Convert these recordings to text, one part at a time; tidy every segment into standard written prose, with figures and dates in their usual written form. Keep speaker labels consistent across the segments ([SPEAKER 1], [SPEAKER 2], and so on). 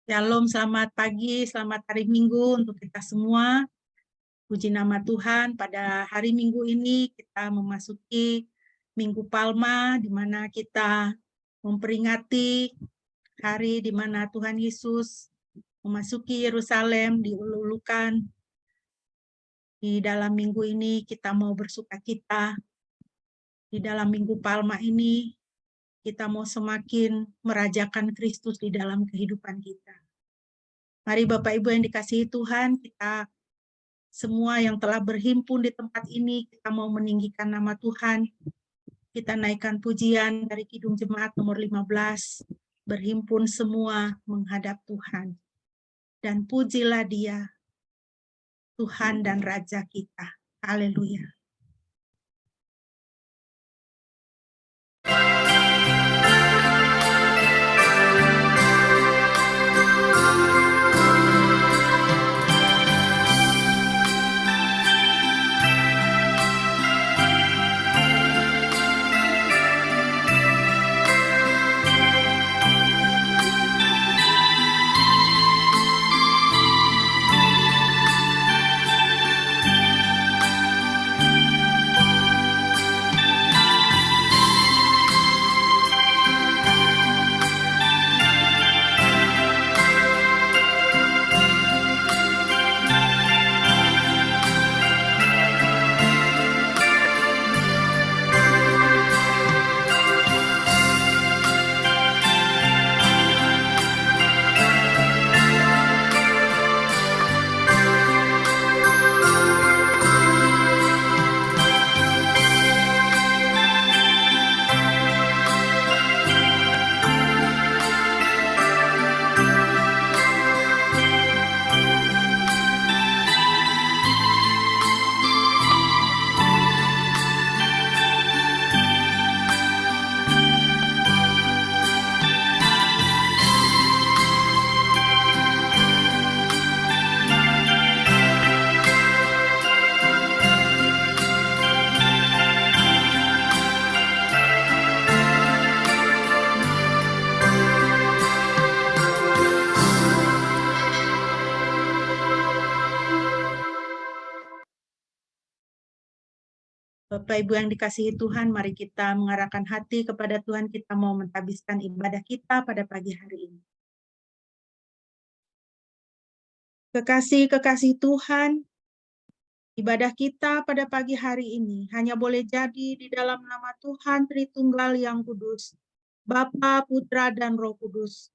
[SPEAKER 1] Shalom, selamat pagi, selamat hari Minggu untuk kita semua. Puji nama Tuhan, pada hari Minggu ini kita memasuki Minggu Palma, di mana kita memperingati hari di mana Tuhan Yesus memasuki Yerusalem, diululukan. Di dalam minggu ini kita mau bersukacita. Di dalam Minggu Palma ini kita mau semakin merajakan Kristus di dalam kehidupan kita. Mari Bapak Ibu yang dikasihi Tuhan, kita semua yang telah berhimpun di tempat ini, kita mau meninggikan nama Tuhan. Kita naikkan pujian dari Kidung Jemaat nomor 15, berhimpun semua menghadap Tuhan. Dan pujilah Dia, Tuhan dan Raja kita. Haleluya. Bapak Ibu yang dikasihi Tuhan, mari kita mengarahkan hati kepada Tuhan, kita mau mentabiskan ibadah kita pada pagi hari ini. Kekasih-kekasih Tuhan, ibadah kita pada pagi hari ini hanya boleh jadi di dalam nama Tuhan Tritunggal yang kudus, Bapa, Putra, dan Roh Kudus.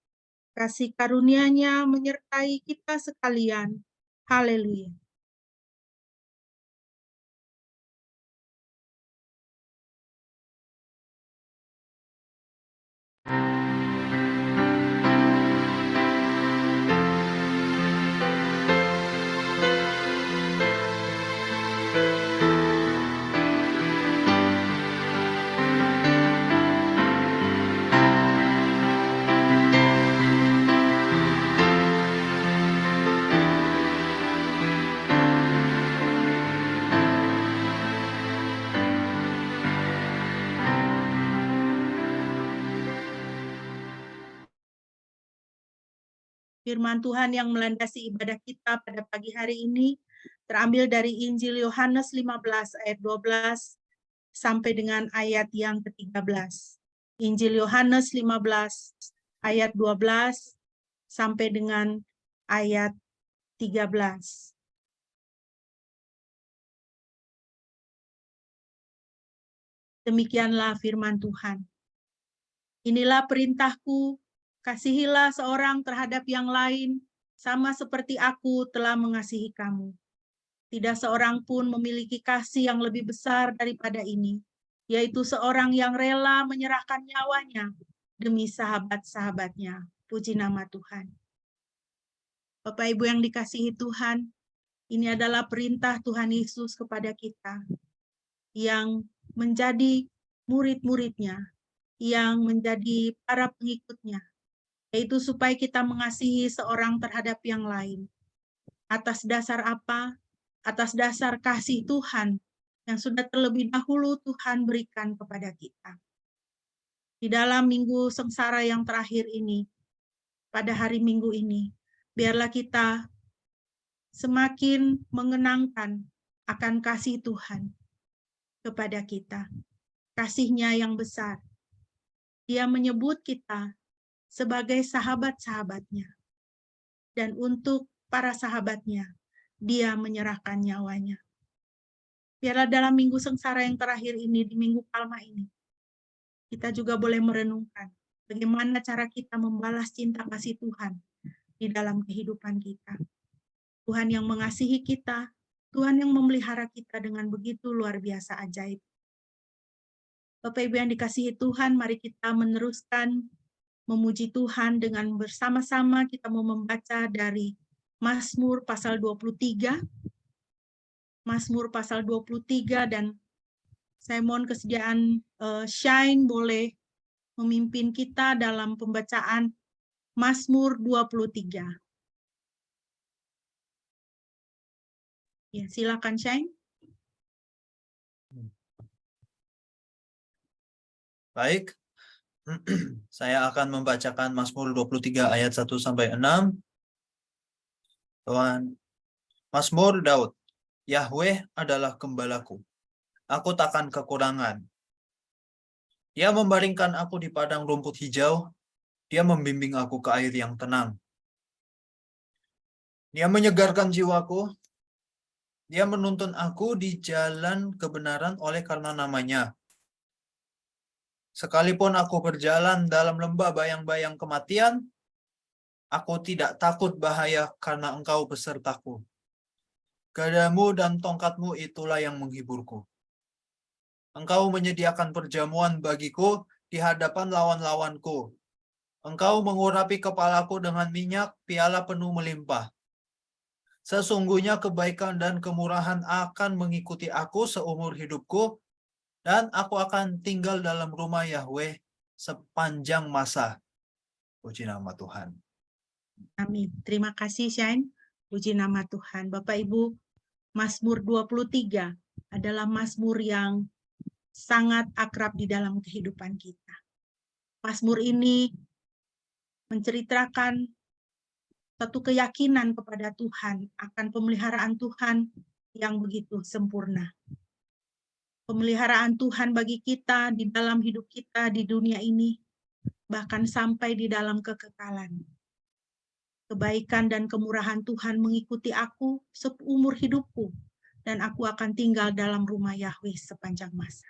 [SPEAKER 1] Kasih karunia-Nya menyertai kita sekalian. Haleluya. Firman Tuhan yang melandasi ibadah kita pada pagi hari ini terambil dari Injil Yohanes 15 ayat 12 sampai dengan ayat yang ke-13. Injil Yohanes 15 ayat 12 sampai dengan ayat 13. Demikianlah firman Tuhan. Inilah perintahku, kasihilah seorang terhadap yang lain, sama seperti aku telah mengasihi kamu. Tidak seorang pun memiliki kasih yang lebih besar daripada ini, yaitu seorang yang rela menyerahkan nyawanya demi sahabat-sahabatnya. Puji nama Tuhan. Bapak Ibu yang dikasihi Tuhan, ini adalah perintah Tuhan Yesus kepada kita yang menjadi murid-muridnya, yang menjadi para pengikutnya, yaitu supaya kita mengasihi seorang terhadap yang lain. Atas dasar apa? Atas dasar kasih Tuhan yang sudah terlebih dahulu Tuhan berikan kepada kita. Di dalam minggu sengsara yang terakhir ini, pada hari Minggu ini. Biarlah kita semakin mengenangkan akan kasih Tuhan kepada kita. Kasih-Nya yang besar. Dia menyebut kita sebagai sahabat-sahabatnya. Dan untuk para sahabatnya, dia menyerahkan nyawanya. Biarlah dalam minggu sengsara yang terakhir ini, di minggu Palma ini, kita juga boleh merenungkan bagaimana cara kita membalas cinta kasih Tuhan di dalam kehidupan kita. Tuhan yang mengasihi kita, Tuhan yang memelihara kita dengan begitu luar biasa ajaib. Bapak Ibu yang dikasihi Tuhan, mari kita meneruskan memuji Tuhan dengan bersama-sama. Kita mau membaca dari Mazmur pasal 23. Mazmur pasal 23, dan saya mohon kesediaan Shine boleh memimpin kita dalam pembacaan Mazmur 23. Ya, silakan Shine.
[SPEAKER 2] Baik, saya akan membacakan Mazmur 23 ayat 1 sampai 6. Mazmur Daud. Yahweh adalah gembalaku, aku takkan kekurangan. Dia membaringkan aku di padang rumput hijau, dia membimbing aku ke air yang tenang. Dia menyegarkan jiwaku, dia menuntun aku di jalan kebenaran oleh karena namanya. Sekalipun aku berjalan dalam lembah bayang-bayang kematian, aku tidak takut bahaya karena Engkau besertaku. Gadamu dan tongkatmu itulah yang menghiburku. Engkau menyediakan perjamuan bagiku di hadapan lawan-lawanku. Engkau mengurapi kepalaku dengan minyak, piala penuh melimpah. Sesungguhnya kebaikan dan kemurahan akan mengikuti aku seumur hidupku, dan aku akan tinggal dalam rumah Yahweh sepanjang masa. Puji nama Tuhan.
[SPEAKER 1] Amin. Terima kasih Shine. Puji nama Tuhan. Bapak Ibu, Mazmur 23 adalah mazmur yang sangat akrab di dalam kehidupan kita. Mazmur ini menceritakan satu keyakinan kepada Tuhan akan pemeliharaan Tuhan yang begitu sempurna. Pemeliharaan Tuhan bagi kita di dalam hidup kita di dunia ini, bahkan sampai di dalam kekekalan. Kebaikan dan kemurahan Tuhan mengikuti aku seumur hidupku, dan aku akan tinggal dalam rumah Yahweh sepanjang masa.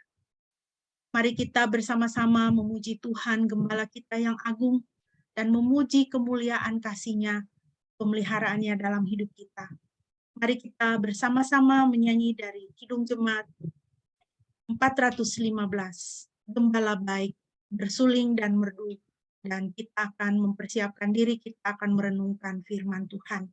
[SPEAKER 1] Mari kita bersama-sama memuji Tuhan, Gembala kita yang agung, dan memuji kemuliaan kasih-Nya, pemeliharaannya dalam hidup kita. Mari kita bersama-sama menyanyi dari Kidung Jemaat 415, Gembala baik, bersuling dan merdu. Dan kita akan mempersiapkan diri, kita akan merenungkan firman Tuhan.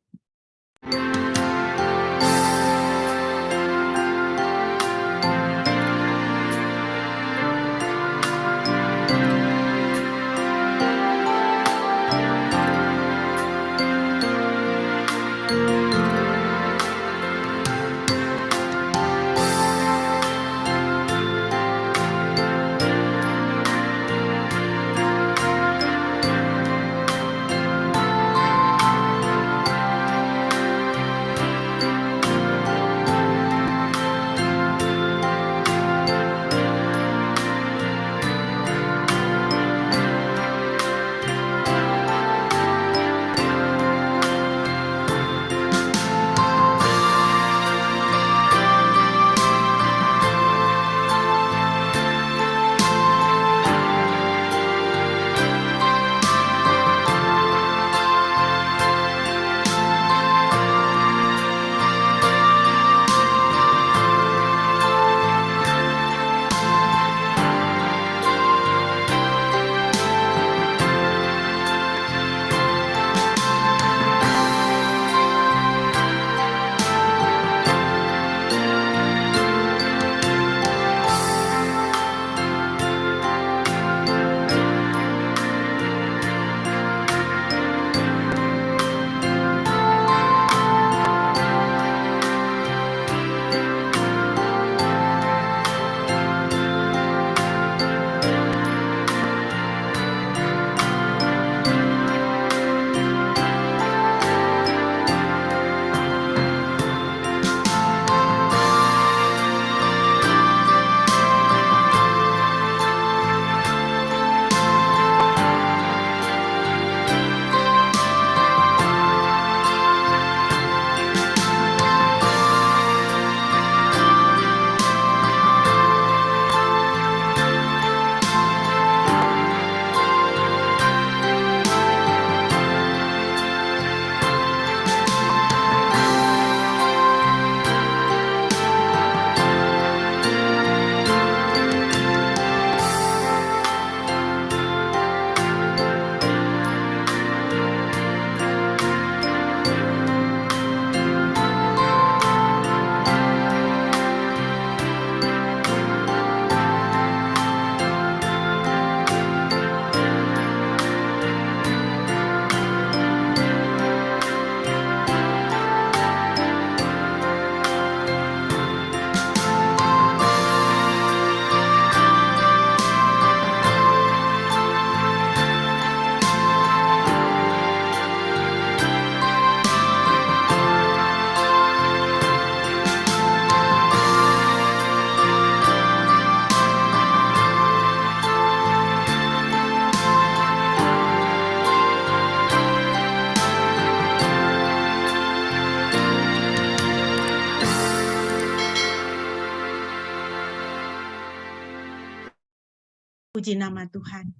[SPEAKER 1] Puji nama Tuhan.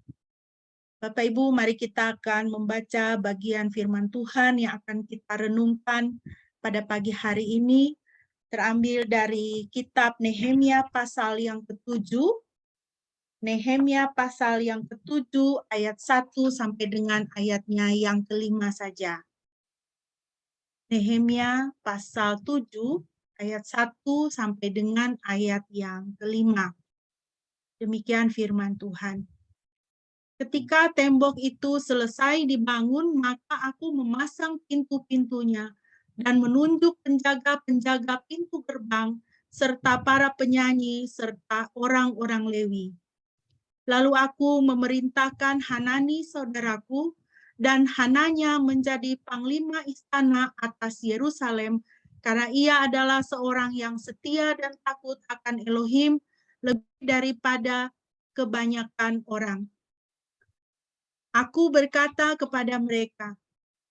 [SPEAKER 1] Bapak Ibu, mari kita akan membaca bagian firman Tuhan yang akan kita renungkan pada pagi hari ini, terambil dari kitab Nehemia pasal yang ke-7, Nehemia pasal yang ke-7 ayat 1 sampai dengan ayatnya yang ke-5 saja. Nehemia pasal 7 ayat 1 sampai dengan ayat yang ke-5. Demikian firman Tuhan. Ketika tembok itu selesai dibangun, maka aku memasang pintu-pintunya dan menunjuk penjaga-penjaga pintu gerbang, serta para penyanyi, serta orang-orang Lewi. Lalu aku memerintahkan Hanani saudaraku, dan Hananya menjadi panglima istana atas Yerusalem, karena ia adalah seorang yang setia dan takut akan Elohim lebih daripada kebanyakan orang. Aku berkata kepada mereka,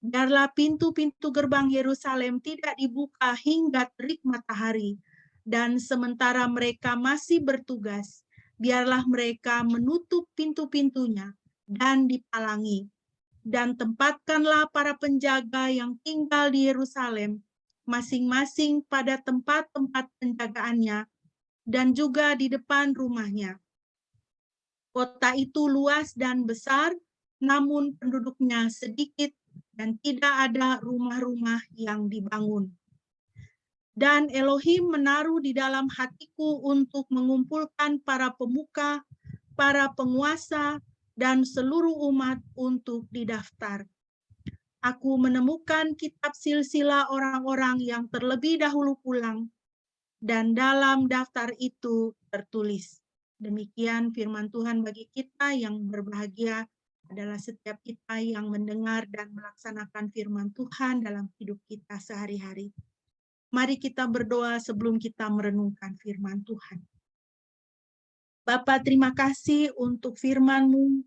[SPEAKER 1] biarlah pintu-pintu gerbang Yerusalem tidak dibuka hingga terik matahari, dan sementara mereka masih bertugas, biarlah mereka menutup pintu-pintunya dan dipalangi, dan tempatkanlah para penjaga yang tinggal di Yerusalem, masing-masing pada tempat-tempat penjagaannya, dan juga di depan rumahnya. Kota itu luas dan besar, namun penduduknya sedikit dan tidak ada rumah-rumah yang dibangun. Dan Elohim menaruh di dalam hatiku untuk mengumpulkan para pemuka, para penguasa, dan seluruh umat untuk didaftar. Aku menemukan kitab silsilah orang-orang yang terlebih dahulu pulang, dan dalam daftar itu tertulis. Demikian firman Tuhan bagi kita yang berbahagia adalah setiap kita yang mendengar dan melaksanakan firman Tuhan dalam hidup kita sehari-hari. Mari kita berdoa sebelum kita merenungkan firman Tuhan. Bapa, terima kasih untuk firman-Mu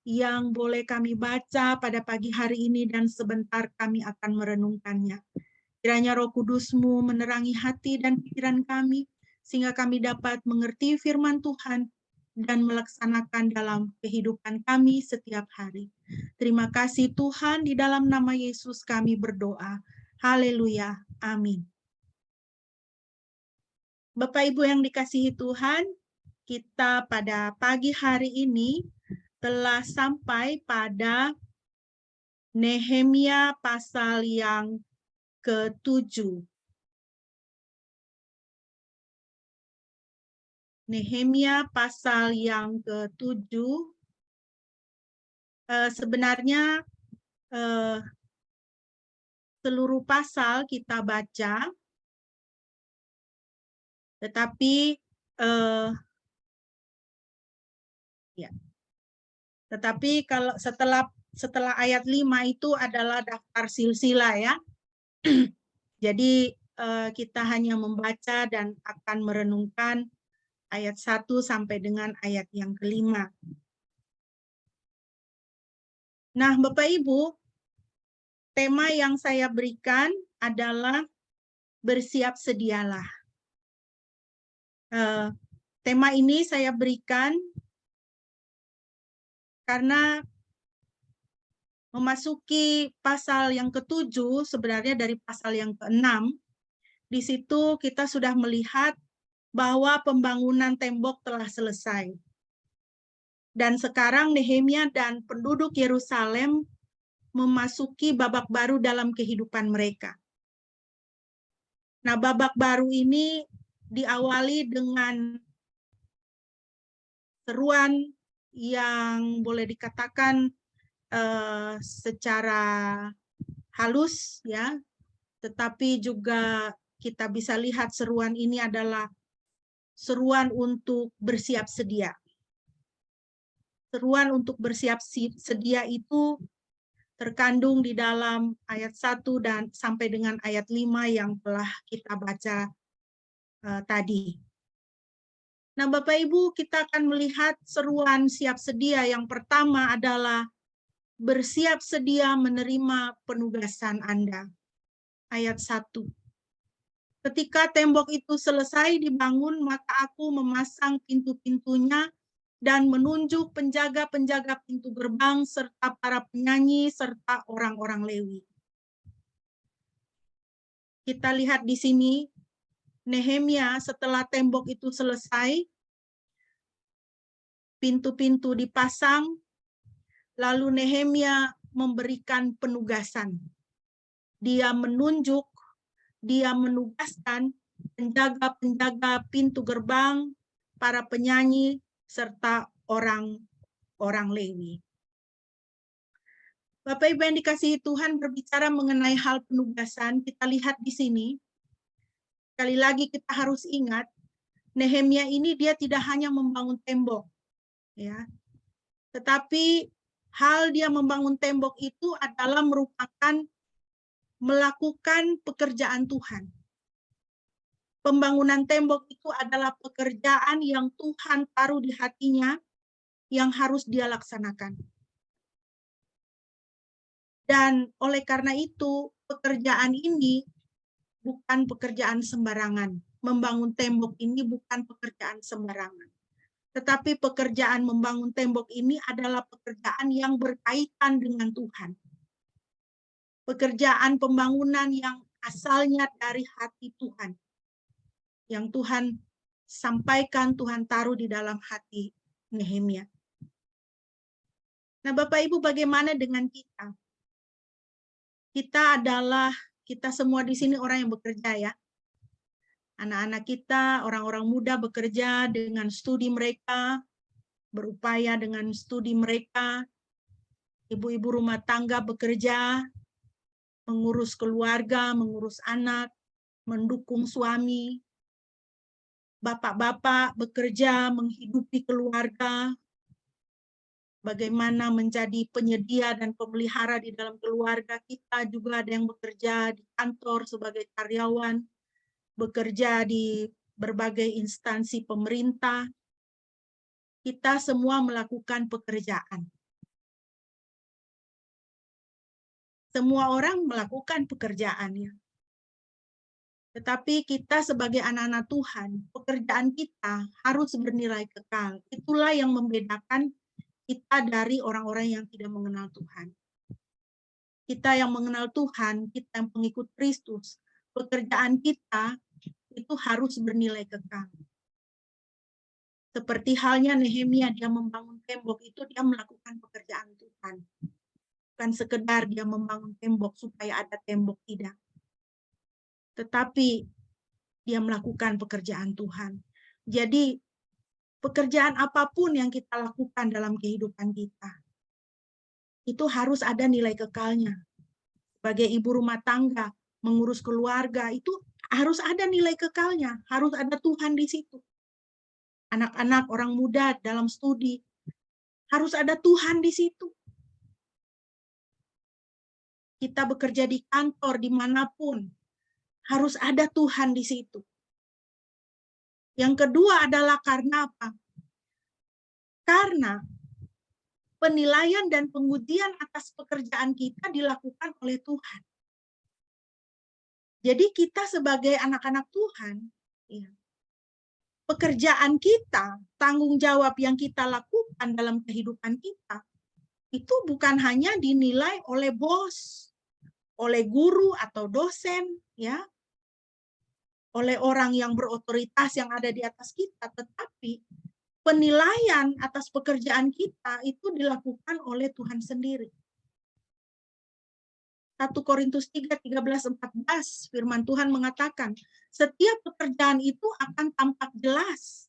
[SPEAKER 1] yang boleh kami baca pada pagi hari ini dan sebentar kami akan merenungkannya. Kiranya Roh Kudus-Mu menerangi hati dan pikiran kami, sehingga kami dapat mengerti firman Tuhan dan melaksanakan dalam kehidupan kami setiap hari. Terima kasih Tuhan, di dalam nama Yesus kami berdoa. Haleluya. Amin. Bapak Ibu yang dikasihi Tuhan, kita pada pagi hari ini telah sampai pada Nehemia pasal yang ke-7. Nehemia pasal yang ke-7, sebenarnya seluruh pasal kita baca, tetapi kalau setelah ayat 5 itu adalah daftar silsilah ya. Jadi kita hanya membaca dan akan merenungkan ayat 1 sampai dengan ayat yang ke-5. Nah, Bapak Ibu, tema yang saya berikan adalah bersiap sedialah. Tema ini saya berikan karena memasuki pasal yang ke-7, sebenarnya dari pasal yang ke-6, di situ kita sudah melihat bahwa pembangunan tembok telah selesai. Dan sekarang Nehemia dan penduduk Yerusalem memasuki babak baru dalam kehidupan mereka. Nah, babak baru ini diawali dengan seruan yang boleh dikatakan secara halus ya, tetapi juga kita bisa lihat seruan ini adalah seruan untuk bersiap sedia. Seruan untuk bersiap sedia itu terkandung di dalam ayat 1 dan sampai dengan ayat 5 yang telah kita baca tadi. Nah, Bapak Ibu, kita akan melihat seruan siap sedia. Yang pertama adalah bersiap sedia menerima penugasan Anda. Ayat 1. Ketika tembok itu selesai dibangun, maka aku memasang pintu-pintunya dan menunjuk penjaga-penjaga pintu gerbang serta para penyanyi serta orang-orang Lewi. Kita lihat di sini, Nehemia setelah tembok itu selesai, pintu-pintu dipasang, lalu Nehemia memberikan penugasan. Dia menunjuk, dia menugaskan penjaga-penjaga pintu gerbang, para penyanyi, serta orang-orang Lewi. Bapak Ibu yang dikasihi Tuhan, berbicara mengenai hal penugasan, kita lihat di sini, sekali lagi kita harus ingat, Nehemia ini dia tidak hanya membangun tembok, ya, tetapi hal dia membangun tembok itu adalah merupakan melakukan pekerjaan Tuhan. Pembangunan tembok itu adalah pekerjaan yang Tuhan taruh di hatinya, yang harus dia laksanakan. Dan oleh karena itu, pekerjaan ini bukan pekerjaan sembarangan. Membangun tembok ini bukan pekerjaan sembarangan. Tetapi pekerjaan membangun tembok ini adalah pekerjaan yang berkaitan dengan Tuhan. Pekerjaan pembangunan yang asalnya dari hati Tuhan. Yang Tuhan sampaikan, Tuhan taruh di dalam hati Nehemia. Nah, Bapak Ibu, bagaimana dengan kita? Kita semua di sini orang yang bekerja, ya. Anak-anak kita, orang-orang muda bekerja dengan studi mereka, berupaya dengan studi mereka. Ibu-ibu rumah tangga bekerja, mengurus keluarga, mengurus anak, mendukung suami. Bapak-bapak bekerja menghidupi keluarga, bagaimana menjadi penyedia dan pemelihara di dalam keluarga. Kita juga ada yang bekerja di kantor sebagai karyawan, bekerja di berbagai instansi pemerintah. Kita semua melakukan pekerjaan. Semua orang melakukan pekerjaannya. Tetapi kita sebagai anak-anak Tuhan, pekerjaan kita harus bernilai kekal. Itulah yang membedakan kita dari orang-orang yang tidak mengenal Tuhan. Kita yang mengenal Tuhan, kita yang pengikut Kristus, pekerjaan kita itu harus bernilai kekal. Seperti halnya Nehemia, dia membangun tembok itu, dia melakukan pekerjaan Tuhan. Bukan sekedar dia membangun tembok supaya ada tembok, tidak. Tetapi dia melakukan pekerjaan Tuhan. Jadi pekerjaan apapun yang kita lakukan dalam kehidupan kita, itu harus ada nilai kekalnya. Sebagai ibu rumah tangga, mengurus keluarga, itu harus ada nilai kekalnya, harus ada Tuhan di situ. Anak-anak, orang muda dalam studi, harus ada Tuhan di situ. Kita bekerja di kantor, dimanapun, harus ada Tuhan di situ. Yang kedua adalah karena apa? Karena penilaian dan pengujian atas pekerjaan kita dilakukan oleh Tuhan. Jadi kita sebagai anak-anak Tuhan, ya, pekerjaan kita, tanggung jawab yang kita lakukan dalam kehidupan kita, itu bukan hanya dinilai oleh bos, oleh guru atau dosen, ya, oleh orang yang berotoritas yang ada di atas kita, tetapi penilaian atas pekerjaan kita itu dilakukan oleh Tuhan sendiri. 1 Korintus 3:13-14, firman Tuhan mengatakan, setiap pekerjaan itu akan tampak jelas,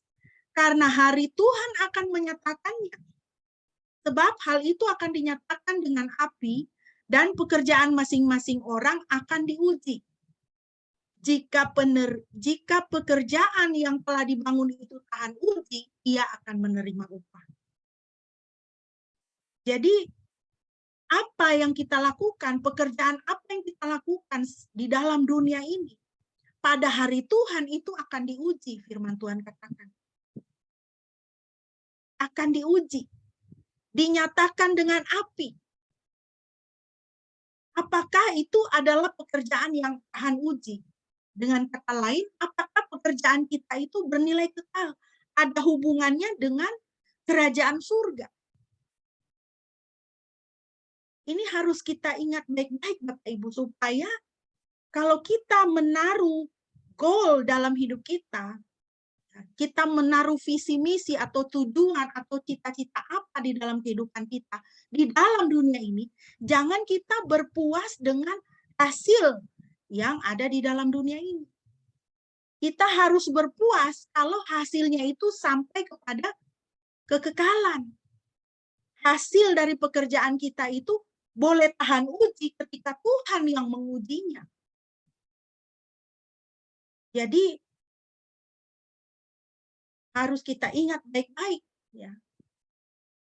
[SPEAKER 1] karena hari Tuhan akan menyatakannya. Sebab hal itu akan dinyatakan dengan api, dan pekerjaan masing-masing orang akan diuji. Jika pekerjaan yang telah dibangun itu tahan uji, ia akan menerima upah. Jadi, apa yang kita lakukan, pekerjaan apa yang kita lakukan di dalam dunia ini, pada hari Tuhan itu akan diuji, firman Tuhan katakan. Akan diuji, dinyatakan dengan api. Apakah itu adalah pekerjaan yang tahan uji? Dengan kata lain, apakah pekerjaan kita itu bernilai kekal? Ada hubungannya dengan kerajaan surga. Ini harus kita ingat baik-baik Bapak Ibu, supaya kalau kita menaruh goal dalam hidup kita menaruh visi misi atau tujuan atau cita-cita apa di dalam kehidupan kita, di dalam dunia ini, jangan kita berpuas dengan hasil yang ada di dalam dunia ini. Kita harus berpuas kalau hasilnya itu sampai kepada kekekalan. Hasil dari pekerjaan kita itu boleh tahan uji ketika Tuhan yang mengujinya. Jadi harus kita ingat baik-baik, ya.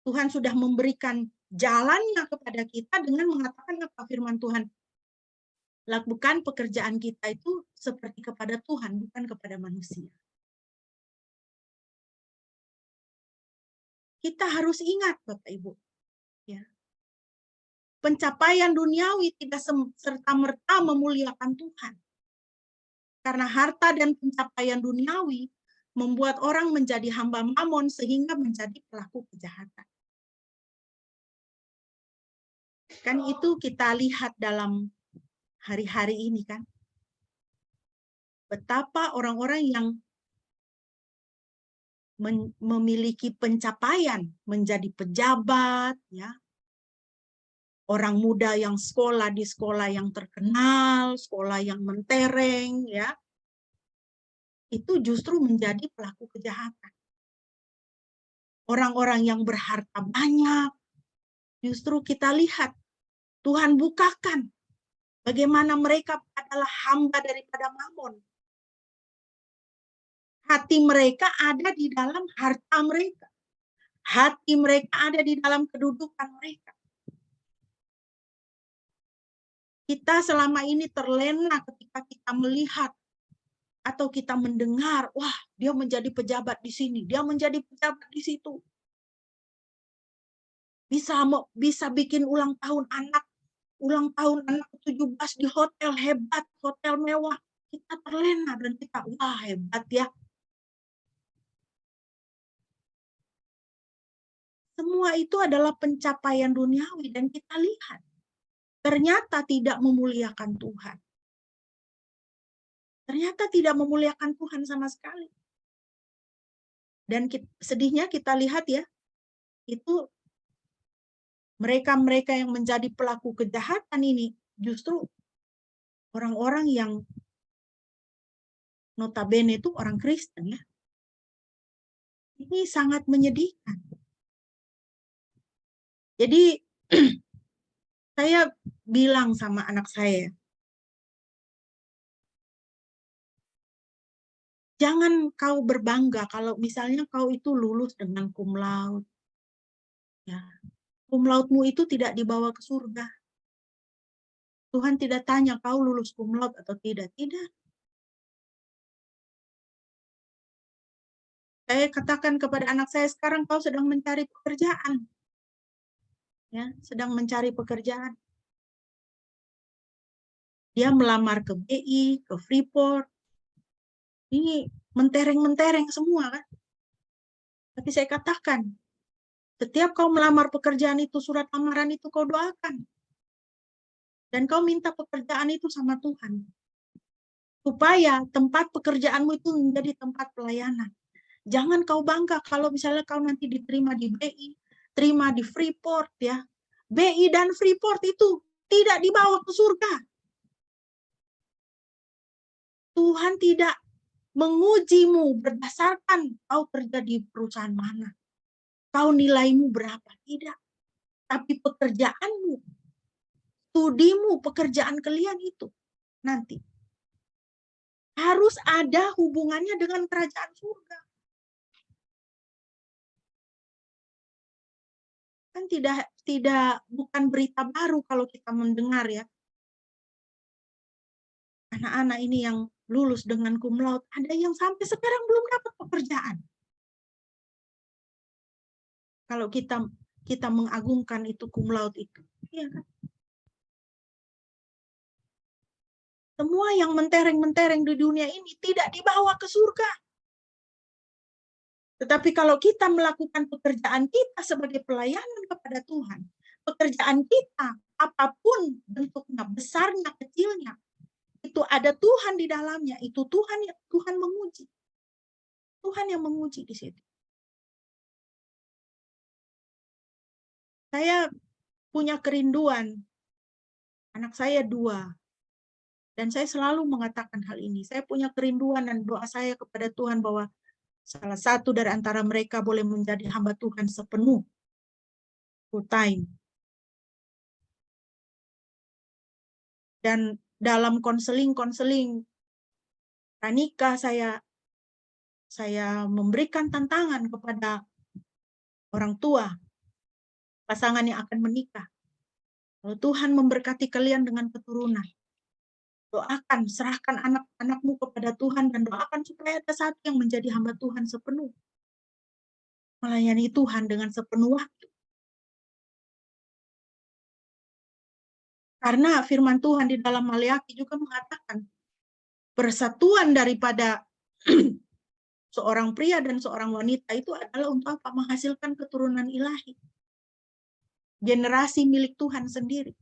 [SPEAKER 1] Tuhan sudah memberikan jalannya kepada kita dengan mengatakan apa firman Tuhan. Lakukan pekerjaan kita itu seperti kepada Tuhan, bukan kepada manusia. Kita harus ingat Bapak Ibu, ya. Pencapaian duniawi tidak serta-merta memuliakan Tuhan. Karena harta dan pencapaian duniawi membuat orang menjadi hamba mamon sehingga menjadi pelaku kejahatan. Kan itu kita lihat dalam hari-hari ini kan. Betapa orang-orang yang memiliki pencapaian menjadi pejabat, ya. Orang muda yang sekolah di sekolah yang terkenal, sekolah yang mentereng, ya. Itu justru menjadi pelaku kejahatan. Orang-orang yang berharta banyak, justru kita lihat Tuhan bukakan bagaimana mereka adalah hamba daripada mamon. Hati mereka ada di dalam harta mereka. Hati mereka ada di dalam kedudukan mereka. Kita selama ini terlena ketika kita melihat atau kita mendengar, wah, dia menjadi pejabat di sini, dia menjadi pejabat di situ. Bisa bikin ulang tahun anak 17 di hotel hebat, hotel mewah. Kita terlena dan kita, wah, hebat ya. Semua itu adalah pencapaian duniawi dan kita lihat ternyata tidak memuliakan Tuhan. Ternyata tidak memuliakan Tuhan sama sekali. Dan sedihnya kita lihat ya, itu mereka-mereka yang menjadi pelaku kejahatan ini justru orang-orang yang notabene itu orang Kristen ya. Ini sangat menyedihkan. Jadi saya bilang sama anak saya, jangan kau berbangga kalau misalnya kau itu lulus dengan cum laude. Ya. Cum laude-mu itu tidak dibawa ke surga. Tuhan tidak tanya kau lulus cum laude atau tidak. Tidak. Saya katakan kepada anak saya, sekarang kau sedang mencari pekerjaan. Ya, sedang mencari pekerjaan. Dia melamar ke BI, ke Freeport. Ini mentereng-mentereng semua kan. Tapi saya katakan, setiap kau melamar pekerjaan itu, surat lamaran itu kau doakan. Dan kau minta pekerjaan itu sama Tuhan. Supaya tempat pekerjaanmu itu menjadi tempat pelayanan. Jangan kau bangga kalau misalnya kau nanti diterima di BI, terima di Freeport ya. BI dan Freeport itu tidak dibawa ke surga. Tuhan tidak mengujimu berdasarkan kau kerja di perusahaan mana. Kau nilaimu berapa, tidak. Tapi pekerjaanmu, studimu, pekerjaan kalian itu nanti harus ada hubungannya dengan kerajaan surga. Kan bukan berita baru kalau kita mendengar ya. Anak-anak ini yang lulus dengan cum laude, ada yang sampai sekarang belum dapat pekerjaan. Kalau kita mengagungkan itu cum laude itu, ya kan? Semua yang mentereng-mentereng di dunia ini tidak dibawa ke surga. Tetapi kalau kita melakukan pekerjaan kita sebagai pelayanan kepada Tuhan, pekerjaan kita apapun bentuknya, besarnya, kecilnya, itu ada Tuhan di dalamnya, itu Tuhan menguji. Tuhan yang menguji di situ. Saya punya kerinduan, anak saya 2, dan saya selalu mengatakan hal ini. Saya punya kerinduan dan doa saya kepada Tuhan bahwa salah satu dari antara mereka boleh menjadi hamba Tuhan sepenuh, full time. Dan dalam konseling pranikah saya memberikan tantangan kepada orang tua, pasangan yang akan menikah. Kalau Tuhan memberkati kalian dengan keturunan, doakan, serahkan anak-anakmu kepada Tuhan dan doakan supaya ada satu yang menjadi hamba Tuhan sepenuh. Melayani Tuhan dengan sepenuh waktu. Karena firman Tuhan di dalam Maleakhi juga mengatakan persatuan daripada seorang pria dan seorang wanita itu adalah untuk apa? Menghasilkan keturunan ilahi. Generasi milik Tuhan sendiri.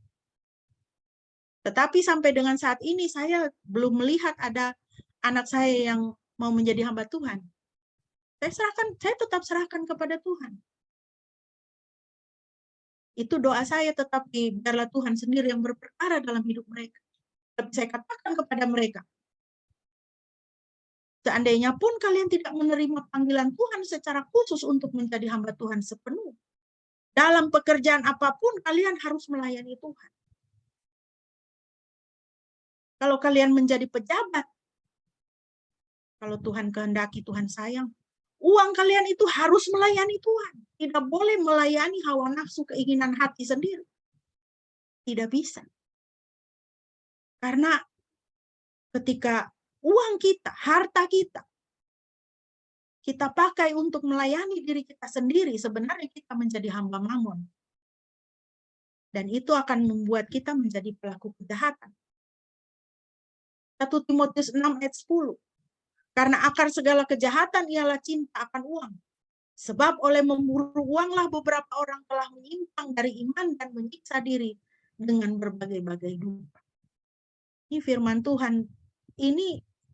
[SPEAKER 1] Tetapi sampai dengan saat ini saya belum melihat ada anak saya yang mau menjadi hamba Tuhan. Saya tetap serahkan kepada Tuhan. Itu doa saya, tetapi biarlah Tuhan sendiri yang berperkara dalam hidup mereka. Tapi saya katakan kepada mereka, seandainya pun kalian tidak menerima panggilan Tuhan secara khusus untuk menjadi hamba Tuhan sepenuh, dalam pekerjaan apapun kalian harus melayani Tuhan. Kalau kalian menjadi pejabat, kalau Tuhan kehendaki, Tuhan sayang, uang kalian itu harus melayani Tuhan. Tidak boleh melayani hawa nafsu, keinginan hati sendiri. Tidak bisa. Karena ketika uang kita, harta kita pakai untuk melayani diri kita sendiri, sebenarnya kita menjadi hamba mamon. Dan itu akan membuat kita menjadi pelaku kejahatan. 1 Timotius 6 ayat 10. Karena akar segala kejahatan ialah cinta akan uang. Sebab oleh memburu uanglah beberapa orang telah menyimpang dari iman dan menyiksa diri dengan berbagai-bagai duka. Ini firman Tuhan. Ini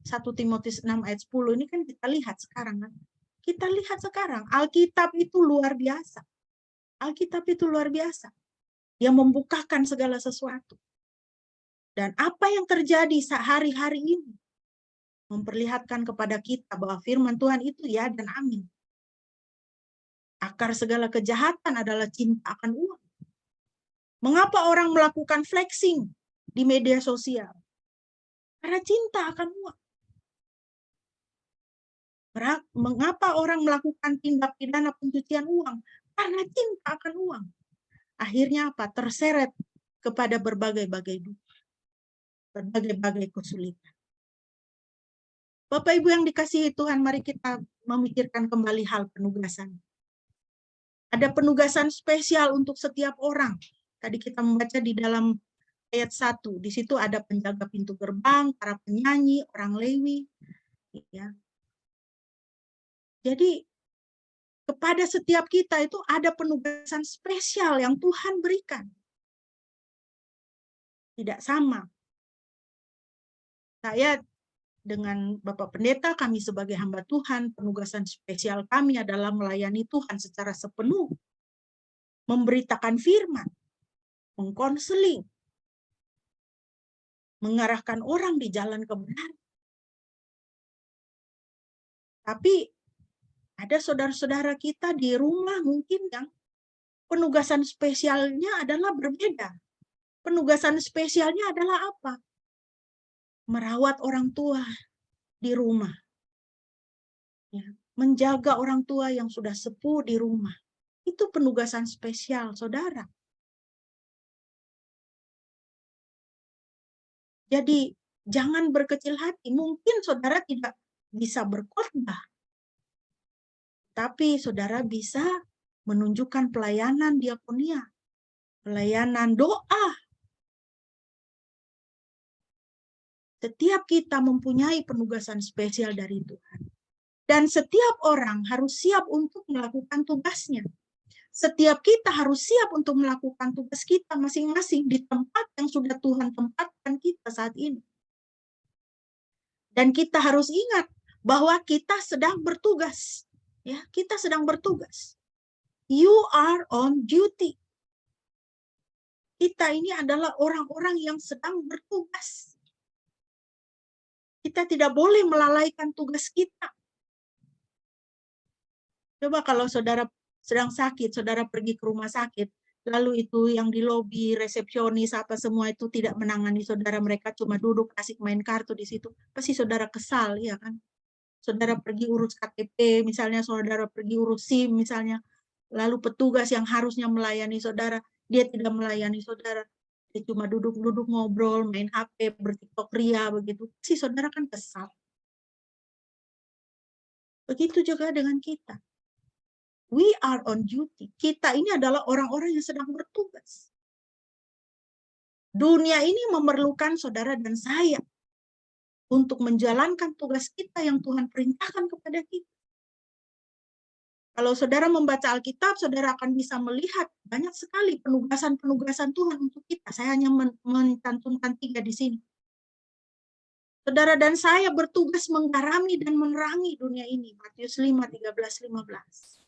[SPEAKER 1] 1 Timotius 6 ayat 10 ini kan kita lihat sekarang kan. Kita lihat sekarang Alkitab itu luar biasa. Alkitab itu luar biasa. Dia membukakan segala sesuatu. Dan apa yang terjadi sehari-hari ini memperlihatkan kepada kita bahwa firman Tuhan itu ya dan amin. Akar segala kejahatan adalah cinta akan uang. Mengapa orang melakukan flexing di media sosial? Karena cinta akan uang. Mengapa orang melakukan tindak pidana pencucian uang? Karena cinta akan uang. Akhirnya apa? Terseret kepada berbagai-bagai duka, berbagai-bagai kesulitan. Bapak Ibu yang dikasihi Tuhan, mari kita memikirkan kembali hal penugasan. Ada penugasan spesial untuk setiap orang. Tadi kita membaca di dalam ayat 1. Di situ ada penjaga pintu gerbang, para penyanyi, orang Lewi. Ya. Jadi kepada setiap kita itu ada penugasan spesial yang Tuhan berikan. Tidak sama. Saya dengan Bapak Pendeta, kami sebagai hamba Tuhan, penugasan spesial kami adalah melayani Tuhan secara sepenuh. Memberitakan firman, mengkonseling, mengarahkan orang di jalan kebenaran. Tapi ada saudara-saudara kita di rumah mungkin yang penugasan spesialnya adalah berbeda. Penugasan spesialnya adalah apa? Merawat orang tua di rumah. Ya, menjaga orang tua yang sudah sepuh di rumah. Itu penugasan spesial, saudara. Jadi, jangan berkecil hati. Mungkin saudara tidak bisa berkhotbah, tapi saudara bisa menunjukkan pelayanan diakonia, pelayanan doa. Setiap kita mempunyai penugasan spesial dari Tuhan. Dan setiap orang harus siap untuk melakukan tugasnya. Setiap kita harus siap untuk melakukan tugas kita masing-masing di tempat yang sudah Tuhan tempatkan kita saat ini. Dan kita harus ingat bahwa kita sedang bertugas. Ya, kita sedang bertugas. You are on duty. Kita ini adalah orang-orang yang sedang bertugas. Kita tidak boleh melalaikan tugas kita. Coba kalau saudara sedang sakit, saudara pergi ke rumah sakit, lalu itu yang di lobi, resepsionis, apa semua itu tidak menangani saudara, mereka cuma duduk asik main kartu di situ, pasti saudara kesal, ya kan? Saudara pergi urus KTP, misalnya saudara pergi urus SIM, misalnya, lalu petugas yang harusnya melayani saudara, dia tidak melayani saudara, dia cuma duduk-duduk ngobrol, main HP, bertiktok ria, begitu, pasti saudara kan kesal. Begitu juga dengan kita. We are on duty. Kita ini adalah orang-orang yang sedang bertugas. Dunia ini memerlukan saudara dan saya untuk menjalankan tugas kita yang Tuhan perintahkan kepada kita. Kalau saudara membaca Alkitab, saudara akan bisa melihat banyak sekali penugasan-penugasan Tuhan untuk kita. Saya hanya mencantumkan 3 di sini. Saudara dan saya bertugas menggarami dan menerangi dunia ini. Matius 5, 13, 15.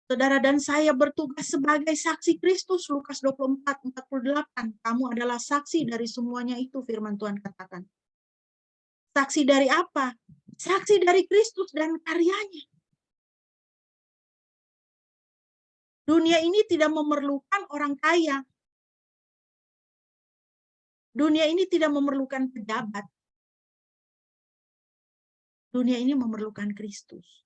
[SPEAKER 1] Saudara dan saya bertugas sebagai saksi Kristus, Lukas 24, 48. Kamu adalah saksi dari semuanya itu, firman Tuhan katakan. Saksi dari apa? Saksi dari Kristus dan karyanya. Dunia ini tidak memerlukan orang kaya. Dunia ini tidak memerlukan pejabat. Dunia ini memerlukan Kristus.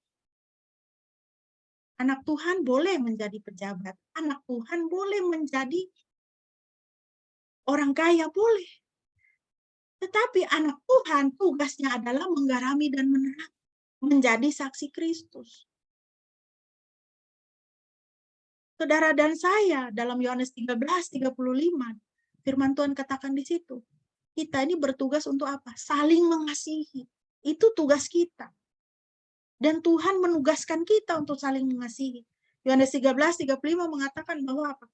[SPEAKER 1] Anak Tuhan boleh menjadi pejabat. Anak Tuhan boleh menjadi orang kaya, boleh. Tetapi anak Tuhan tugasnya adalah menggarami dan menerangi, menjadi saksi Kristus. Saudara dan saya dalam Yohanes 13:35, firman Tuhan katakan di situ, kita ini bertugas untuk apa? Saling mengasihi. Itu tugas kita. Dan Tuhan menugaskan kita untuk saling mengasihi. Yohanes 13:35 mengatakan bahwa apa?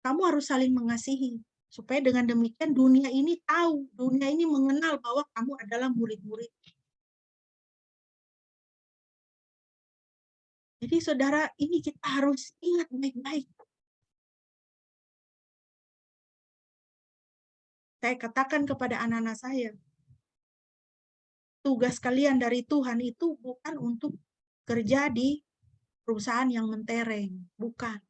[SPEAKER 1] Kamu harus saling mengasihi. Supaya dengan demikian dunia ini tahu, dunia ini mengenal bahwa kamu adalah murid-murid. Jadi saudara, ini kita harus ingat baik-baik. Saya katakan kepada anak-anak saya, tugas kalian dari Tuhan itu bukan untuk kerja di perusahaan yang mentereng, bukan.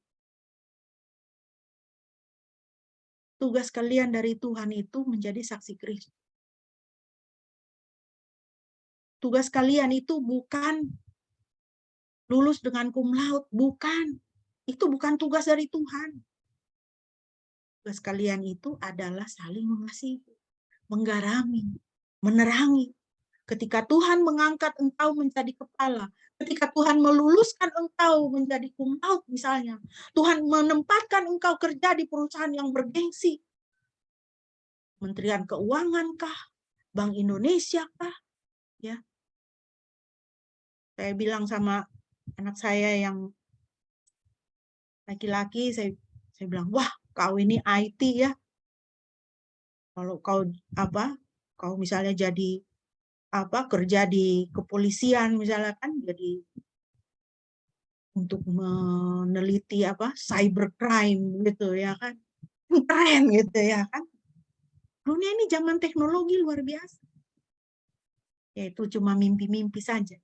[SPEAKER 1] Tugas kalian dari Tuhan itu menjadi saksi Kristus. Tugas kalian itu bukan lulus dengan cum laude, bukan. Itu bukan tugas dari Tuhan. Tugas kalian itu adalah saling mengasihi, menggarami, menerangi. Ketika Tuhan mengangkat engkau menjadi kepala, ketika Tuhan meluluskan engkau menjadi cum laude misalnya, Tuhan menempatkan engkau kerja di perusahaan yang bergengsi, Kementerian Keuangan kah, Bank Indonesia kah, ya. Saya bilang sama anak saya yang laki-laki, saya bilang, wah kau ini IT ya. Kalau kau misalnya jadi kerja di kepolisian misalnya kan, jadi untuk meneliti cybercrime gitu ya kan, keren gitu ya kan. Dunia ini zaman teknologi luar biasa. Ya itu cuma mimpi-mimpi saja.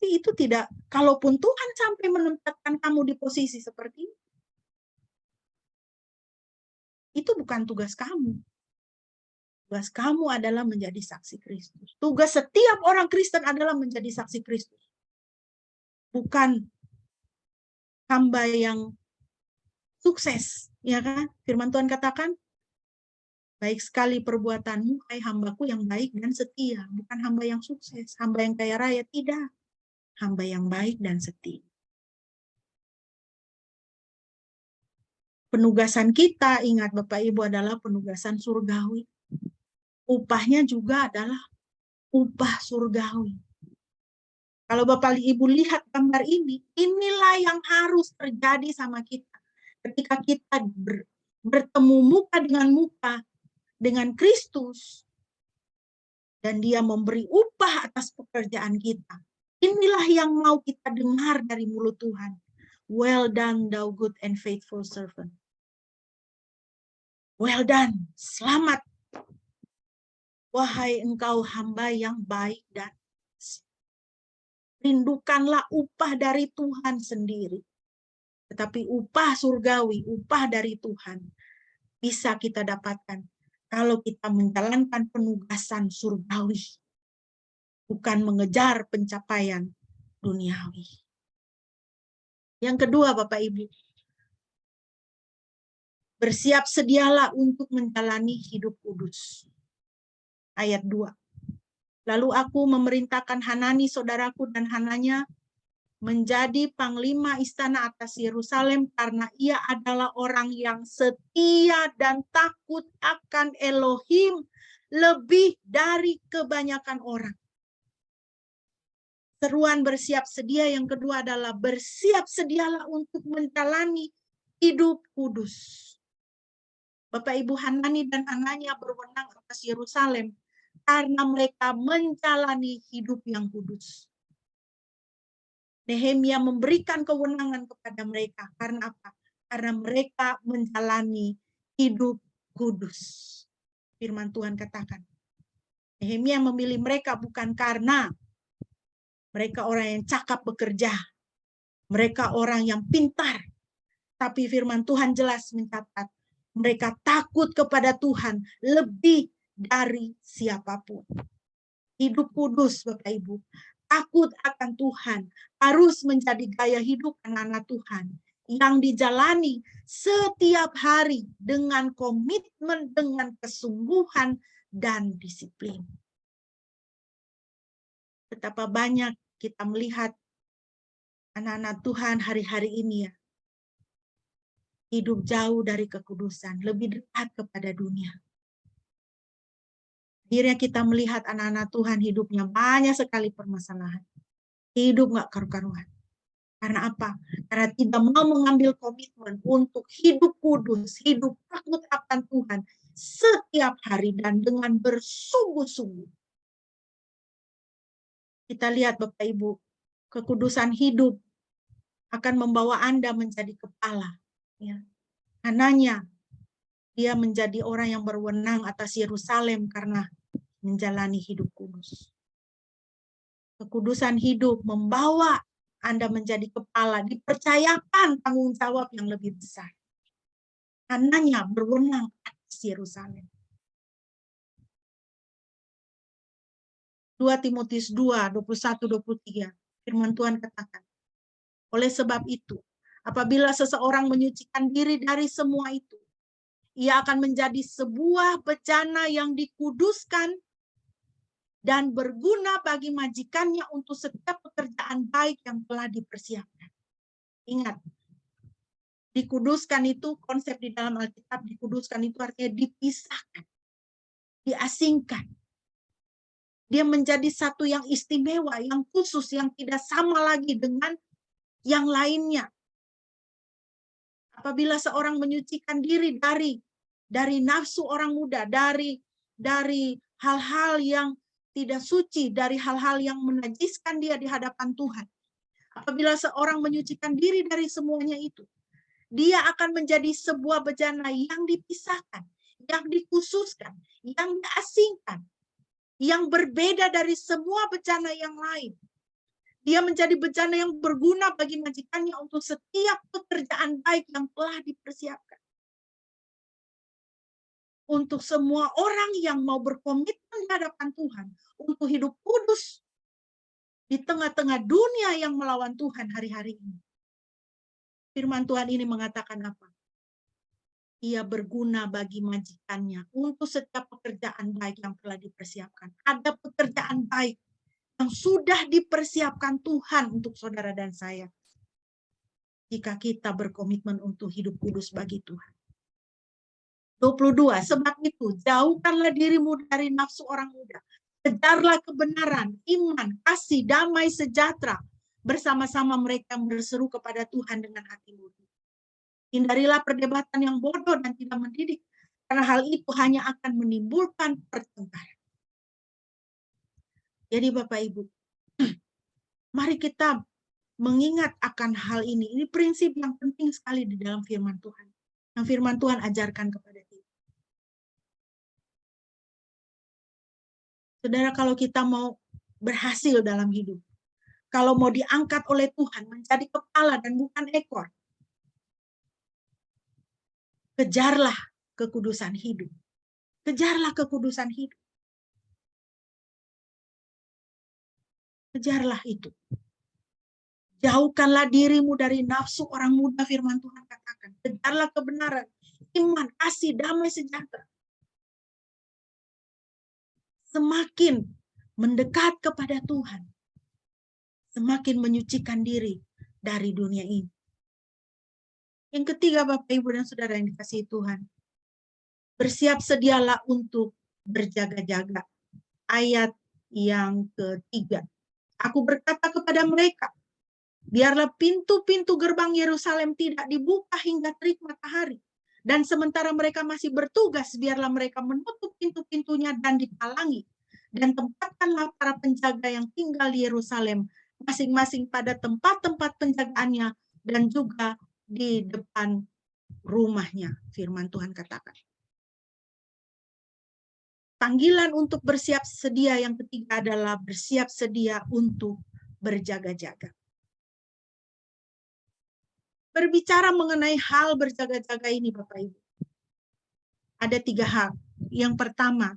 [SPEAKER 1] Itu tidak, kalaupun Tuhan sampai menempatkan kamu di posisi seperti itu bukan tugas kamu. Tugas kamu adalah menjadi saksi Kristus. Tugas setiap orang Kristen adalah menjadi saksi Kristus. Bukan hamba yang sukses, ya kan? Firman Tuhan katakan, baik sekali perbuatanmu, hai hambaku yang baik dan setia. Bukan hamba yang sukses, hamba yang kaya raya, tidak. Hamba yang baik dan setia. Penugasan kita, ingat Bapak Ibu, adalah penugasan surgawi. upahnya juga adalah upah surgawi. Kalau Bapak Ibu lihat gambar ini, inilah yang harus terjadi sama kita. Ketika kita bertemu muka dengan Kristus, dan Dia memberi upah atas pekerjaan kita. Inilah yang mau kita dengar dari mulut Tuhan. Well done, thou good and faithful servant. Well done, selamat. Wahai engkau hamba yang baik dan rindukanlah upah dari Tuhan sendiri. Tetapi upah surgawi, upah dari Tuhan bisa kita dapatkan kalau kita menjalankan penugasan surgawi, bukan mengejar pencapaian duniawi. Yang kedua, Bapak Ibu, bersiap sedialah untuk menjalani hidup kudus. Ayat 2. Lalu aku memerintahkan Hanani saudaraku dan Hananya menjadi panglima istana atas Yerusalem karena ia adalah orang yang setia dan takut akan Elohim lebih dari kebanyakan orang. Seruan bersiap sedia yang kedua adalah bersiap sedialah untuk menjalani hidup kudus. Bapak Ibu Hanani dan Hananya berwenang atas Yerusalem karena mereka menjalani hidup yang kudus. Nehemia memberikan kewenangan kepada mereka. Karena apa? Karena mereka menjalani hidup kudus. Firman Tuhan katakan, Nehemia memilih mereka bukan karena mereka orang yang cakap bekerja, mereka orang yang pintar, tapi firman Tuhan jelas mencatat, mereka takut kepada Tuhan lebih dari siapapun. Hidup kudus, Bapak Ibu, takut akan Tuhan harus menjadi gaya hidup anak-anak Tuhan yang dijalani setiap hari dengan komitmen, dengan kesungguhan dan disiplin. Betapa banyak kita melihat anak-anak Tuhan hari-hari ini ya, hidup jauh dari kekudusan, lebih dekat kepada dunia. Akhirnya kita melihat anak-anak Tuhan hidupnya banyak sekali permasalahan. Hidup nggak karu-karuan. Karena apa? Karena tidak mau mengambil komitmen untuk hidup kudus, hidup takut akan Tuhan setiap hari dan dengan bersungguh-sungguh. Kita lihat Bapak Ibu, kekudusan hidup akan membawa Anda menjadi kepala. Ya. Hananya, dia menjadi orang yang berwenang atas Yerusalem karena menjalani hidup kudus. Kekudusan hidup membawa Anda menjadi kepala, dipercayakan tanggung jawab yang lebih besar. Hananya berwenang atas Yerusalem. 2 Timotius 2, 21-23, firman Tuhan katakan, oleh sebab itu, apabila seseorang menyucikan diri dari semua itu, ia akan menjadi sebuah bejana yang dikuduskan dan berguna bagi majikannya untuk setiap pekerjaan baik yang telah dipersiapkan. Ingat, dikuduskan itu konsep di dalam Alkitab, dikuduskan itu artinya dipisahkan, diasingkan. Dia menjadi satu yang istimewa, yang khusus, yang tidak sama lagi dengan yang lainnya. Apabila seorang menyucikan diri dari nafsu orang muda, dari hal-hal yang tidak suci, dari hal-hal yang menajiskan dia di hadapan Tuhan. Apabila seorang menyucikan diri dari semuanya itu, dia akan menjadi sebuah bejana yang dipisahkan, yang dikhususkan, yang diasingkan, yang berbeda dari semua bejana yang lain. Dia menjadi bejana yang berguna bagi majikannya untuk setiap pekerjaan baik yang telah dipersiapkan. Untuk semua orang yang mau berkomitmen di hadapan Tuhan, untuk hidup kudus di tengah-tengah dunia yang melawan Tuhan hari-hari ini. Firman Tuhan ini mengatakan apa? Ia berguna bagi majikannya untuk setiap pekerjaan baik yang telah dipersiapkan. Ada pekerjaan baik yang sudah dipersiapkan Tuhan untuk saudara dan saya. Jika kita berkomitmen untuk hidup kudus bagi Tuhan. 22. Sebab itu, jauhkanlah dirimu dari nafsu orang muda. Kejarlah kebenaran, iman, kasih, damai, sejahtera bersama-sama mereka yang berseru kepada Tuhan dengan hati murni. Hindarilah perdebatan yang bodoh dan tidak mendidik, karena hal itu hanya akan menimbulkan pertengkaran. Jadi Bapak Ibu, mari kita mengingat akan hal ini. Ini prinsip yang penting sekali di dalam firman Tuhan. Yang firman Tuhan ajarkan kepada kita. Saudara, kalau kita mau berhasil dalam hidup, kalau mau diangkat oleh Tuhan menjadi kepala dan bukan ekor, kejarlah kekudusan hidup. Kejarlah kekudusan hidup. Kejarlah itu. Jauhkanlah dirimu dari nafsu orang muda, firman Tuhan katakan. Kejarlah kebenaran, iman, kasih, damai, sejahtera. Semakin mendekat kepada Tuhan, semakin menyucikan diri dari dunia ini. Yang ketiga, Bapak, Ibu, dan Saudara yang dikasihi Tuhan, bersiap sedialah untuk berjaga-jaga. Ayat yang ketiga. Aku berkata kepada mereka, biarlah pintu-pintu gerbang Yerusalem tidak dibuka hingga terik matahari. Dan sementara mereka masih bertugas, biarlah mereka menutup pintu-pintunya dan dihalangi. Dan tempatkanlah para penjaga yang tinggal di Yerusalem, masing-masing pada tempat-tempat penjagaannya, dan juga di depan rumahnya, firman Tuhan katakan. Panggilan untuk bersiap sedia yang ketiga adalah bersiap sedia untuk berjaga-jaga. Berbicara mengenai hal berjaga-jaga ini, Bapak Ibu, ada 3 hal. Yang pertama,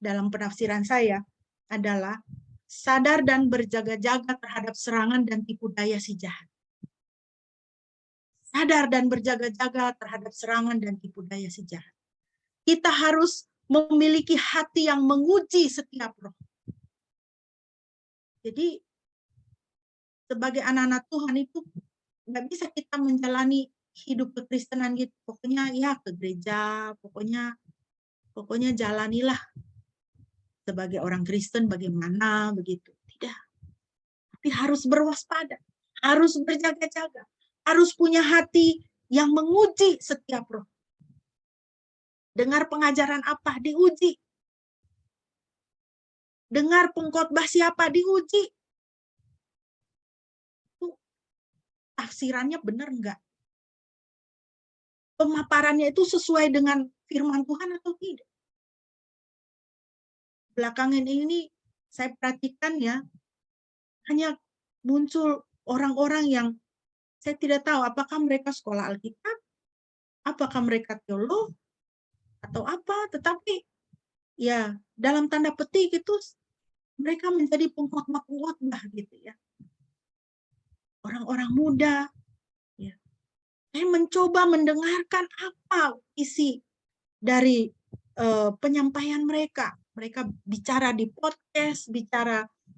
[SPEAKER 1] dalam penafsiran saya, adalah sadar dan berjaga-jaga terhadap serangan dan tipu daya si jahat. Sadar dan berjaga-jaga terhadap serangan dan tipu daya si jahat. Kita harus memiliki hati yang menguji setiap roh. Jadi, sebagai anak-anak Tuhan itu nggak bisa kita menjalani hidup kekristenan gitu. Pokoknya ya ke gereja, pokoknya jalanilah sebagai orang Kristen bagaimana begitu. Tidak. Tapi harus berwaspada, harus berjaga-jaga, harus punya hati yang menguji setiap roh. Dengar pengajaran apa, diuji. Dengar pengkhotbah siapa, diuji. Itu tafsirannya benar enggak? Pemaparannya itu sesuai dengan firman Tuhan atau tidak? Belakangan ini saya perhatikan ya, hanya muncul orang-orang yang saya tidak tahu apakah mereka sekolah Alkitab, apakah mereka teolog, atau apa, tetapi ya dalam tanda petik itu mereka menjadi pengkhotbah gitu ya. Orang-orang muda, ya. Saya mencoba mendengarkan apa isi dari penyampaian mereka. Mereka bicara di podcast,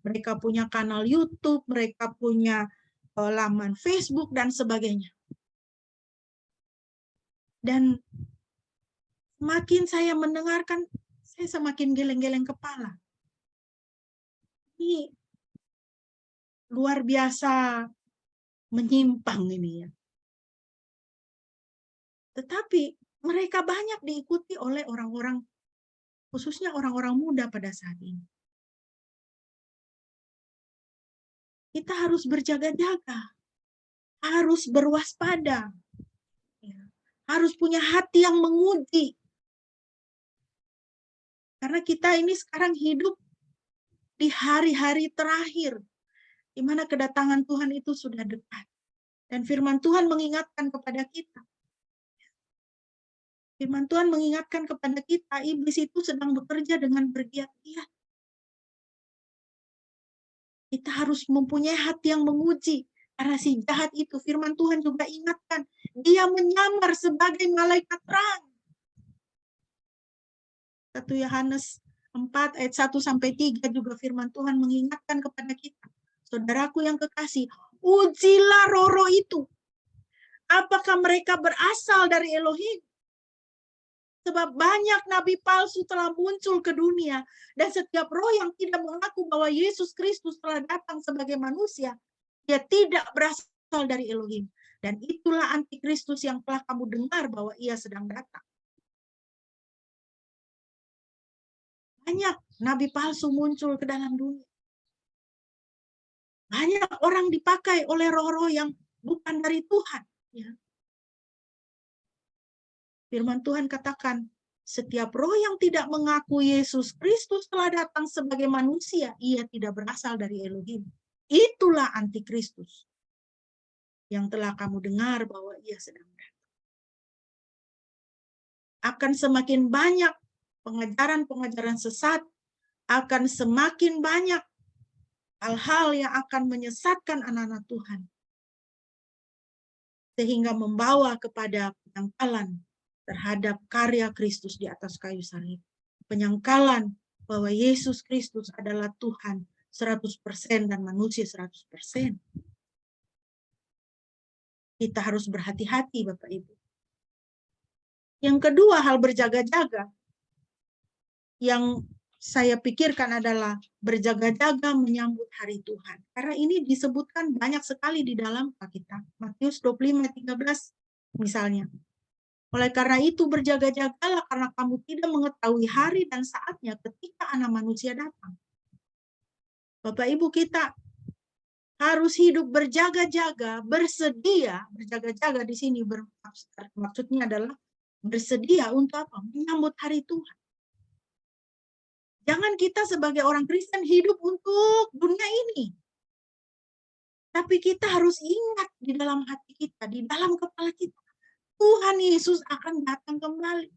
[SPEAKER 1] mereka punya kanal YouTube, mereka punya laman Facebook dan sebagainya. Dan semakin saya mendengarkan, saya semakin geleng-geleng kepala. Ini luar biasa menyimpang ini ya. Tetapi mereka banyak diikuti oleh orang-orang, khususnya orang-orang muda pada saat ini. Kita harus berjaga-jaga, harus berwaspada, harus punya hati yang menguji. Karena kita ini sekarang hidup di hari-hari terakhir, di mana kedatangan Tuhan itu sudah dekat. Dan firman Tuhan mengingatkan kepada kita. Firman Tuhan mengingatkan kepada kita, iblis itu sedang bekerja dengan bergiat-giat. Kita harus mempunyai hati yang menguji. Karena si jahat itu, firman Tuhan juga ingatkan, dia menyamar sebagai malaikat terang. 1 Yohanes 4 ayat 1-3 juga firman Tuhan mengingatkan kepada kita. Saudaraku yang kekasih, ujilah roh-roh itu. Apakah mereka berasal dari Elohim? Sebab banyak nabi palsu telah muncul ke dunia, dan setiap roh yang tidak mengaku bahwa Yesus Kristus telah datang sebagai manusia, dia tidak berasal dari Elohim. Dan itulah antikristus yang telah kamu dengar bahwa ia sedang datang. Banyak nabi palsu muncul ke dalam dunia. Banyak orang dipakai oleh roh-roh yang bukan dari Tuhan. Ya. Firman Tuhan katakan, setiap roh yang tidak mengaku Yesus Kristus telah datang sebagai manusia, ia tidak berasal dari Elohim. Itulah antikristus yang telah kamu dengar bahwa ia sedang datang. Akan semakin banyak pengajaran-pengajaran sesat, akan semakin banyak hal-hal yang akan menyesatkan anak-anak Tuhan, sehingga membawa kepada penyangkalan terhadap karya Kristus di atas kayu salib. Penyangkalan bahwa Yesus Kristus adalah Tuhan 100% dan manusia 100%. Kita harus berhati-hati, Bapak Ibu. Yang kedua, hal berjaga-jaga yang saya pikirkan adalah berjaga-jaga menyambut hari Tuhan. Karena ini disebutkan banyak sekali di dalam Alkitab. Matius 25:13 misalnya. Oleh karena itu berjaga-jagalah, karena kamu tidak mengetahui hari dan saatnya ketika Anak Manusia datang. Bapak Ibu, kita harus hidup berjaga-jaga, bersedia. Berjaga-jaga di sini maksudnya adalah bersedia untuk apa? Menyambut hari Tuhan. Jangan kita sebagai orang Kristen hidup untuk dunia ini. Tapi kita harus ingat di dalam hati kita, di dalam kepala kita, Tuhan Yesus akan datang kembali.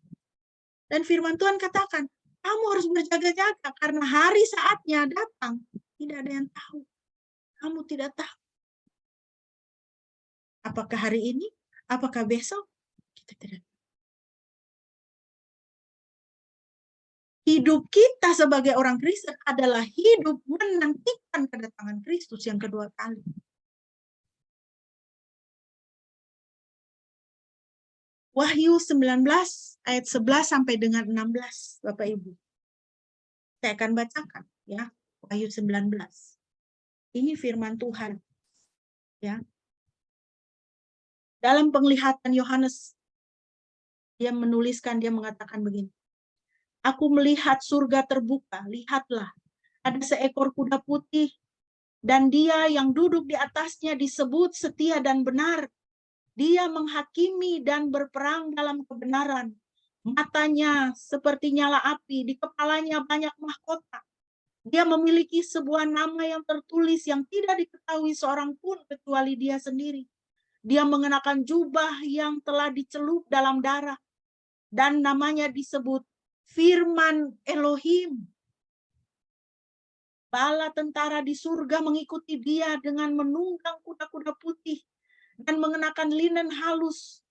[SPEAKER 1] Dan firman Tuhan katakan, kamu harus berjaga-jaga karena hari saatnya datang. Tidak ada yang tahu. Kamu tidak tahu. Apakah hari ini? Apakah besok? Kita tidak tahu. Hidup kita sebagai orang Kristen adalah hidup menantikan kedatangan Kristus yang kedua kali. Wahyu 19 ayat 11 sampai dengan 16, Bapak Ibu. Saya akan bacakan ya, Wahyu 19. Ini firman Tuhan. Ya. Dalam penglihatan Yohanes, dia menuliskan, dia mengatakan begini. Aku melihat surga terbuka, lihatlah, ada seekor kuda putih, dan dia yang duduk di atasnya disebut setia dan benar. Dia menghakimi dan berperang dalam kebenaran. Matanya seperti nyala api, di kepalanya banyak mahkota. Dia memiliki sebuah nama yang tertulis yang tidak diketahui seorang pun kecuali dia sendiri. Dia mengenakan jubah yang telah dicelup dalam darah, dan namanya disebut Firman Elohim. Bala tentara di surga mengikuti dia dengan menunggang kuda-kuda putih dan mengenakan linen halus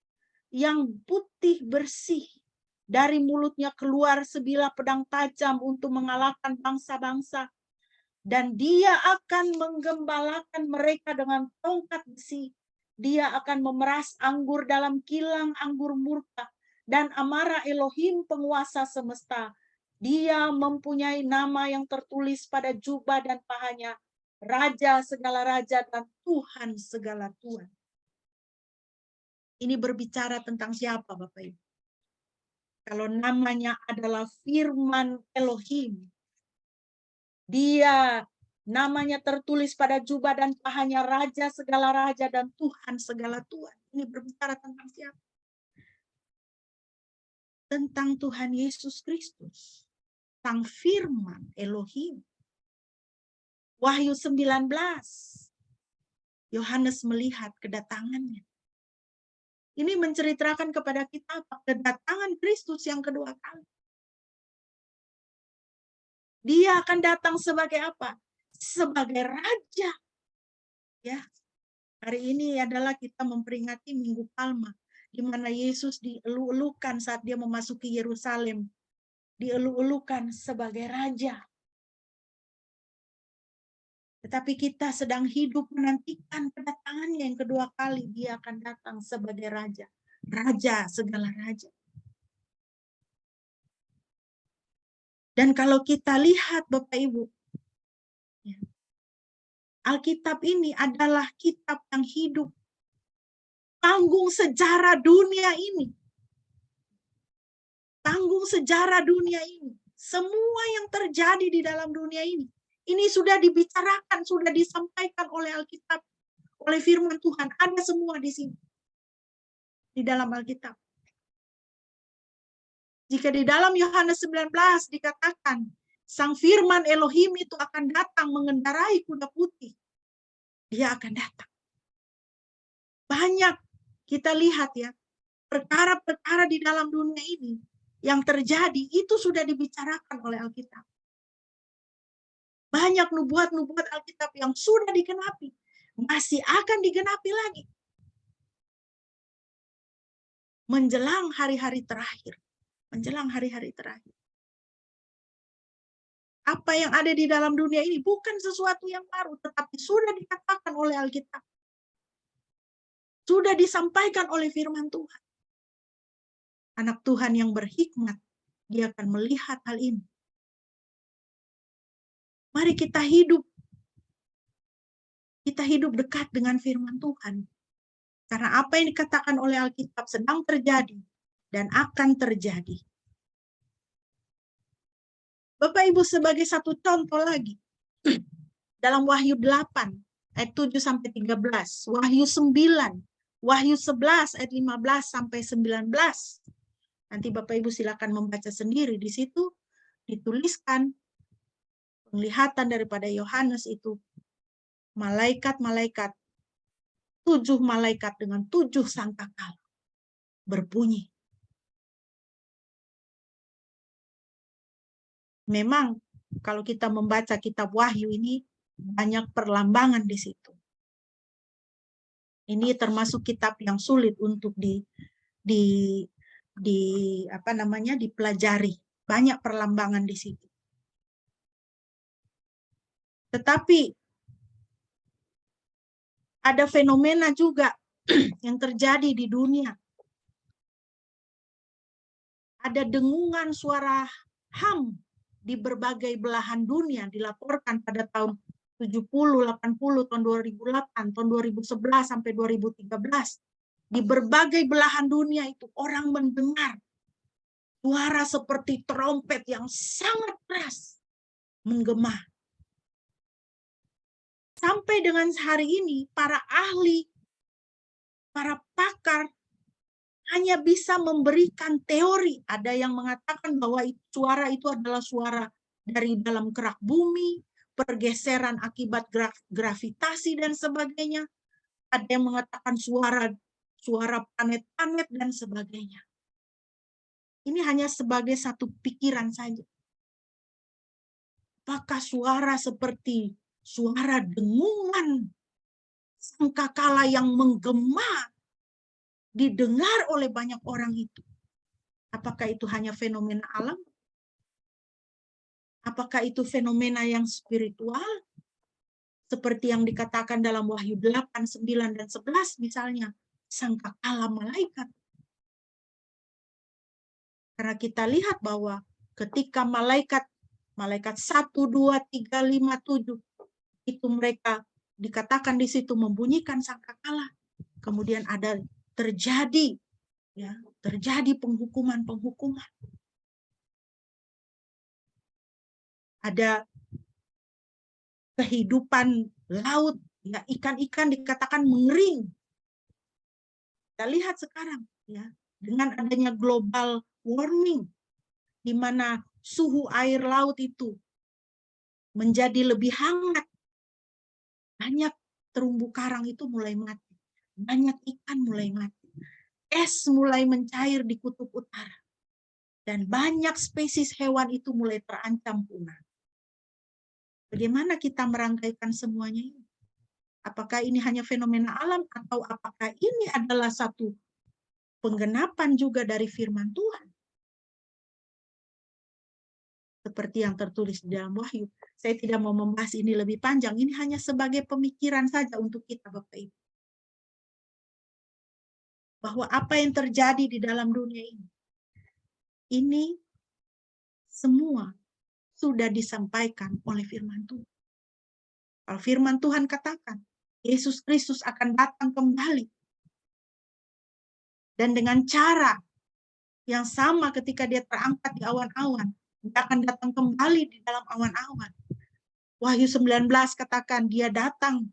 [SPEAKER 1] yang putih bersih. Dari mulutnya keluar sebilah pedang tajam untuk mengalahkan bangsa-bangsa. Dan dia akan menggembalakan mereka dengan tongkat besi. Dia akan memeras anggur dalam kilang anggur murka dan amarah Elohim penguasa semesta. Dia mempunyai nama yang tertulis pada jubah dan pahanya, Raja segala raja dan Tuhan segala Tuhan. Ini berbicara tentang siapa, Bapak Ibu? Kalau namanya adalah Firman Elohim, dia namanya tertulis pada jubah dan pahanya, Raja segala raja dan Tuhan segala Tuhan. Ini berbicara tentang siapa? Tentang Tuhan Yesus Kristus, Sang Firman Elohim. Wahyu 19, Yohanes melihat kedatangannya. Ini menceritakan kepada kita kedatangan Kristus yang kedua kali. Dia akan datang sebagai apa? Sebagai raja. Ya. Hari ini adalah kita memperingati Minggu Palma, di mana Yesus dielu-elukan saat dia memasuki Yerusalem. Dielu-elukan sebagai raja. Tetapi kita sedang hidup menantikan kedatangannya yang kedua kali. Dia akan datang sebagai raja. Raja segala raja. Dan kalau kita lihat Bapak Ibu, ya, Alkitab ini adalah kitab yang hidup, panggung sejarah dunia ini. Panggung sejarah dunia ini. Semua yang terjadi di dalam dunia ini sudah dibicarakan, sudah disampaikan oleh Alkitab, oleh firman Tuhan. Ada semua di sini. Di dalam Alkitab. Jika di dalam Yohanes 19 dikatakan, Sang Firman Elohim itu akan datang mengendarai kuda putih. Dia akan datang. Banyak kita lihat ya, perkara-perkara di dalam dunia ini yang terjadi itu sudah dibicarakan oleh Alkitab. Banyak nubuat-nubuat Alkitab yang sudah digenapi, masih akan digenapi lagi. Menjelang hari-hari terakhir. Menjelang hari-hari terakhir. Apa yang ada di dalam dunia ini bukan sesuatu yang baru, tetapi sudah dikatakan oleh Alkitab. Sudah disampaikan oleh firman Tuhan. Anak Tuhan yang berhikmat, dia akan melihat hal ini. Mari kita hidup dekat dengan firman Tuhan. Karena apa yang dikatakan oleh Alkitab sedang terjadi dan akan terjadi. Bapak Ibu, sebagai satu contoh lagi, dalam Wahyu 8 ayat 7 sampai 13, Wahyu 9, Wahyu 11 ayat 15 sampai 19. Nanti Bapak Ibu silakan membaca sendiri. Di situ dituliskan penglihatan daripada Yohanes itu malaikat-malaikat, 7 malaikat dengan 7 sangkakala berbunyi. Memang kalau kita membaca kitab Wahyu ini banyak perlambangan di situ. Ini termasuk kitab yang sulit untuk dipelajari. Banyak perlambangan di situ. Tetapi ada fenomena juga yang terjadi di dunia. Ada dengungan suara ham di berbagai belahan dunia dilaporkan pada tahun 70, 80, tahun 2008, tahun 2011 sampai 2013. Di berbagai belahan dunia itu orang mendengar suara seperti trompet yang sangat keras menggema. Sampai dengan hari ini para ahli, para pakar hanya bisa memberikan teori. Ada yang mengatakan bahwa suara itu adalah suara dari dalam kerak bumi, pergeseran akibat gravitasi dan sebagainya. Ada yang mengatakan suara planet-planet dan sebagainya. Ini hanya sebagai satu pikiran saja. Apakah suara seperti suara dengungan sangkakala yang menggema didengar oleh banyak orang itu? Apakah itu hanya fenomena alam? Apakah itu fenomena yang spiritual? Seperti yang dikatakan dalam Wahyu 8, 9, dan 11 misalnya, sangkakala malaikat. Karena kita lihat bahwa ketika malaikat 1, 2, 3, 5, 7, itu mereka dikatakan di situ membunyikan sangkakala. Kemudian ada terjadi penghukuman. Ada kehidupan laut, ya, ikan-ikan dikatakan mengering. Kita lihat sekarang, ya, dengan adanya global warming, di mana suhu air laut itu menjadi lebih hangat, banyak terumbu karang itu mulai mati, banyak ikan mulai mati, es mulai mencair di kutub utara, dan banyak spesies hewan itu mulai terancam punah. Bagaimana kita merangkaikan semuanya ini? Apakah ini hanya fenomena alam atau apakah ini adalah satu penggenapan juga dari firman Tuhan? Seperti yang tertulis di dalam Wahyu. Saya tidak mau membahas ini lebih panjang. Ini hanya sebagai pemikiran saja untuk kita, Bapak Ibu. Bahwa apa yang terjadi di dalam dunia ini semua sudah disampaikan oleh firman Tuhan. Kalau firman Tuhan katakan, Yesus Kristus akan datang kembali. Dan dengan cara yang sama ketika dia terangkat di awan-awan, dia akan datang kembali di dalam awan-awan. Wahyu 19 katakan, dia datang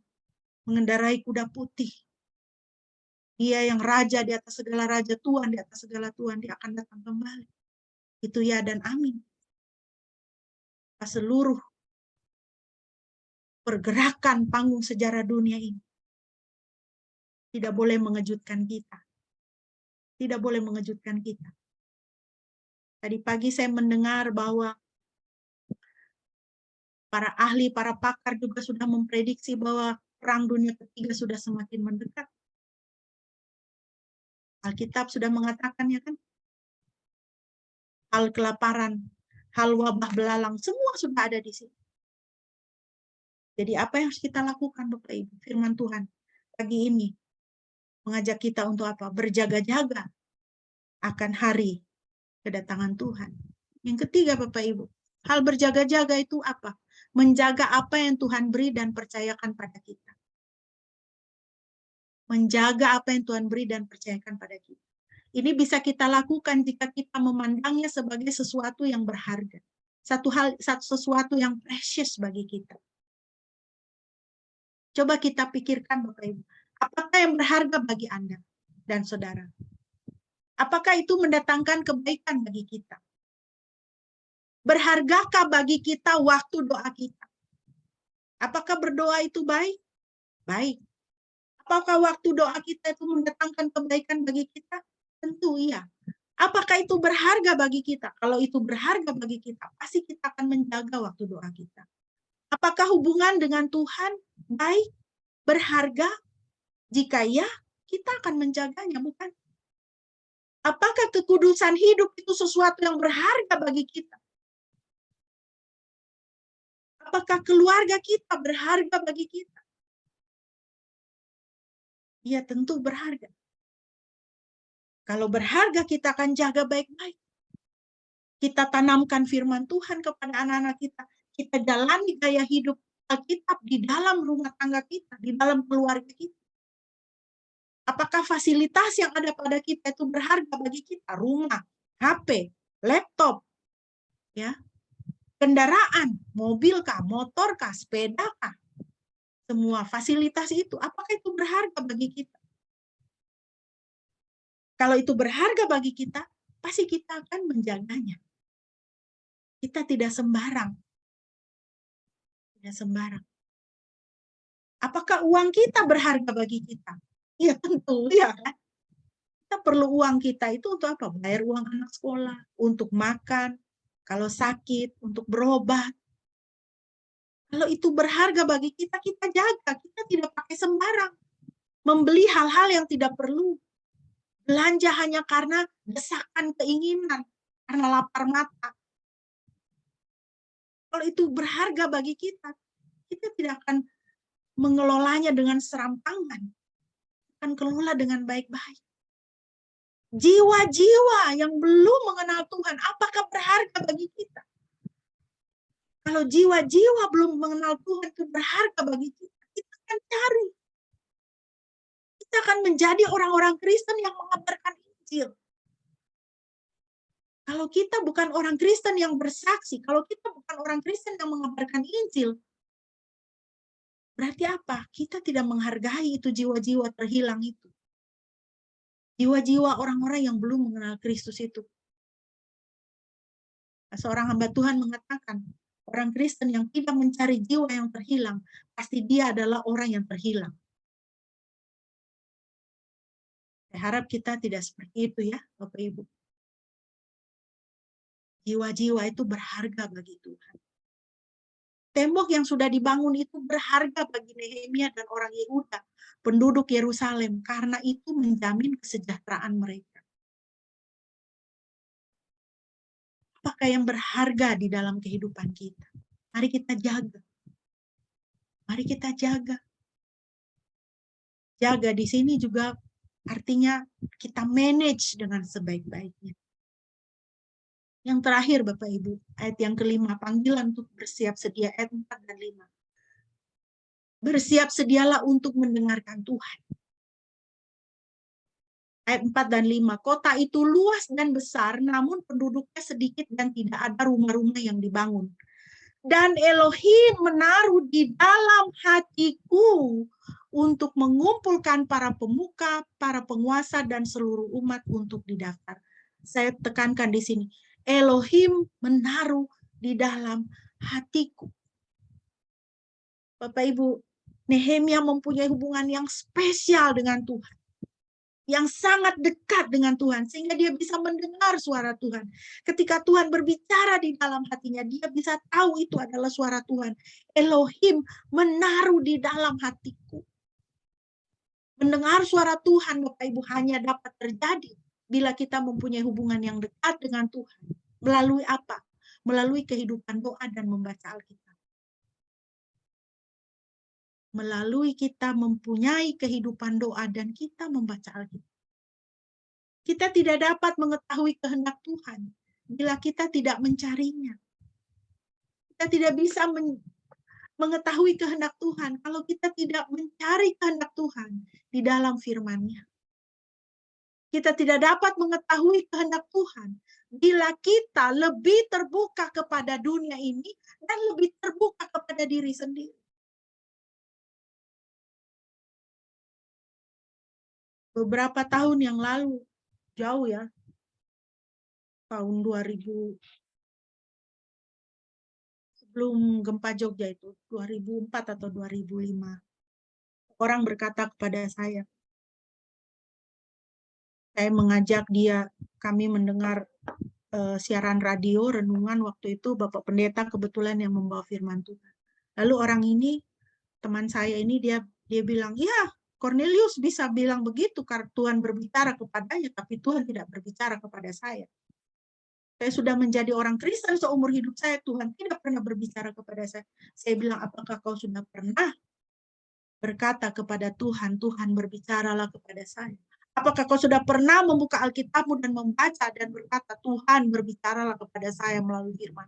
[SPEAKER 1] mengendarai kuda putih. Dia yang raja di atas segala raja, Tuhan di atas segala Tuhan, dia akan datang kembali. Itu ya dan amin. Seluruh pergerakan panggung sejarah dunia ini tidak boleh mengejutkan kita. Tidak boleh mengejutkan kita. Tadi pagi saya mendengar bahwa para ahli, para pakar juga sudah memprediksi bahwa perang dunia ketiga sudah semakin mendekat. Alkitab sudah mengatakannya kan. Hal kelaparan, hal wabah belalang, semua sudah ada di sini. Jadi apa yang harus kita lakukan, Bapak Ibu? Firman Tuhan pagi ini mengajak kita untuk apa? Berjaga-jaga akan hari kedatangan Tuhan. Yang ketiga, Bapak Ibu, hal berjaga-jaga itu apa? Menjaga apa yang Tuhan beri dan percayakan pada kita. Menjaga apa yang Tuhan beri dan percayakan pada kita. Ini bisa kita lakukan jika kita memandangnya sebagai sesuatu yang berharga. Sesuatu yang precious bagi kita. Coba kita pikirkan, Bapak Ibu. Apakah yang berharga bagi Anda dan saudara? Apakah itu mendatangkan kebaikan bagi kita? Berhargakah bagi kita waktu doa kita? Apakah berdoa itu baik? Baik. Apakah waktu doa kita itu mendatangkan kebaikan bagi kita? Tentu iya. Apakah itu berharga bagi kita? Kalau itu berharga bagi kita, pasti kita akan menjaga waktu doa kita. Apakah hubungan dengan Tuhan baik, berharga? Jika ya, kita akan menjaganya, bukan? Apakah kekudusan hidup itu sesuatu yang berharga bagi kita? Apakah keluarga kita berharga bagi kita? Ya, tentu berharga. Kalau berharga, kita akan jaga baik-baik. Kita tanamkan firman Tuhan kepada anak-anak kita. Kita jalani gaya hidup Alkitab di dalam rumah tangga kita, di dalam keluarga kita. Apakah fasilitas yang ada pada kita itu berharga bagi kita? Rumah, HP, laptop, ya, kendaraan, mobil kah, motor kah, sepeda kah? Semua fasilitas itu, apakah itu berharga bagi kita? Kalau itu berharga bagi kita, pasti kita akan menjaganya. Kita tidak sembarang. Tidak sembarang. Apakah uang kita berharga bagi kita? Ya tentu, ya kan? Kita perlu uang kita itu untuk apa? Bayar uang anak sekolah, untuk makan, kalau sakit, untuk berobat. Kalau itu berharga bagi kita, kita jaga. Kita tidak pakai sembarang. Membeli hal-hal yang tidak perlu. Belanja hanya karena desakan keinginan, karena lapar mata. Kalau itu berharga bagi kita, kita tidak akan mengelolanya dengan serampangan. Akan kelola dengan baik-baik. Jiwa-jiwa yang belum mengenal Tuhan, apakah berharga bagi kita? Kalau jiwa-jiwa belum mengenal Tuhan itu berharga bagi kita, kita akan cari. Kita akan menjadi orang-orang Kristen yang mengabarkan Injil. Kalau kita bukan orang Kristen yang bersaksi, kalau kita bukan orang Kristen yang mengabarkan Injil, berarti apa? Kita tidak menghargai itu jiwa-jiwa terhilang itu. Jiwa-jiwa orang-orang yang belum mengenal Kristus itu. Seorang hamba Tuhan mengatakan, orang Kristen yang tidak mencari jiwa yang terhilang, pasti dia adalah orang yang terhilang. Saya harap kita tidak seperti itu ya, Bapak Ibu. Jiwa-jiwa itu berharga bagi Tuhan. Tembok yang sudah dibangun itu berharga bagi Nehemia dan orang Yehuda, penduduk Yerusalem, karena itu menjamin kesejahteraan mereka. Apakah yang berharga di dalam kehidupan kita? Mari kita jaga. Mari kita jaga. Jaga di sini juga artinya kita manage dengan sebaik-baiknya. Yang terakhir Bapak Ibu, ayat yang kelima, panggilan untuk bersiap sedia, ayat 4 dan 5. Bersiap sedialah untuk mendengarkan Tuhan. Ayat 4 dan 5, kota itu luas dan besar, namun penduduknya sedikit dan tidak ada rumah-rumah yang dibangun. Dan Elohim menaruh di dalam hatiku untuk mengumpulkan para pemuka, para penguasa, dan seluruh umat untuk didaftar. Saya tekankan di sini, Elohim menaruh di dalam hatiku. Bapak Ibu, Nehemia mempunyai hubungan yang spesial dengan Tuhan, yang sangat dekat dengan Tuhan, sehingga dia bisa mendengar suara Tuhan. Ketika Tuhan berbicara di dalam hatinya, dia bisa tahu itu adalah suara Tuhan. Elohim menaruh di dalam hatiku. Mendengar suara Tuhan, Bapak Ibu, hanya dapat terjadi bila kita mempunyai hubungan yang dekat dengan Tuhan. Melalui apa? Melalui kehidupan doa dan membaca Alkitab. Melalui kita mempunyai kehidupan doa dan kita membaca Alkitab. Kita tidak dapat mengetahui kehendak Tuhan bila kita tidak mencarinya. Kita tidak bisa mengetahui kehendak Tuhan kalau kita tidak mencari kehendak Tuhan di dalam firman-Nya. Kita tidak dapat mengetahui kehendak Tuhan bila kita lebih terbuka kepada dunia ini dan lebih terbuka kepada diri sendiri. Beberapa tahun yang lalu, jauh ya, tahun 2000, sebelum gempa Jogja itu, 2004 atau 2005. Orang berkata kepada saya mengajak dia, kami mendengar siaran radio, renungan waktu itu, Bapak Pendeta kebetulan yang membawa firman Tuhan. Lalu orang ini, teman saya ini, dia bilang, ya Cornelius bisa bilang begitu karena Tuhan berbicara kepadanya, tapi Tuhan tidak berbicara kepada saya. Saya sudah menjadi orang Kristen seumur hidup saya, Tuhan tidak pernah berbicara kepada saya. Saya bilang, apakah kau sudah pernah berkata kepada Tuhan, Tuhan berbicaralah kepada saya? Apakah kau sudah pernah membuka Alkitabmu dan membaca dan berkata, Tuhan berbicaralah kepada saya melalui firman?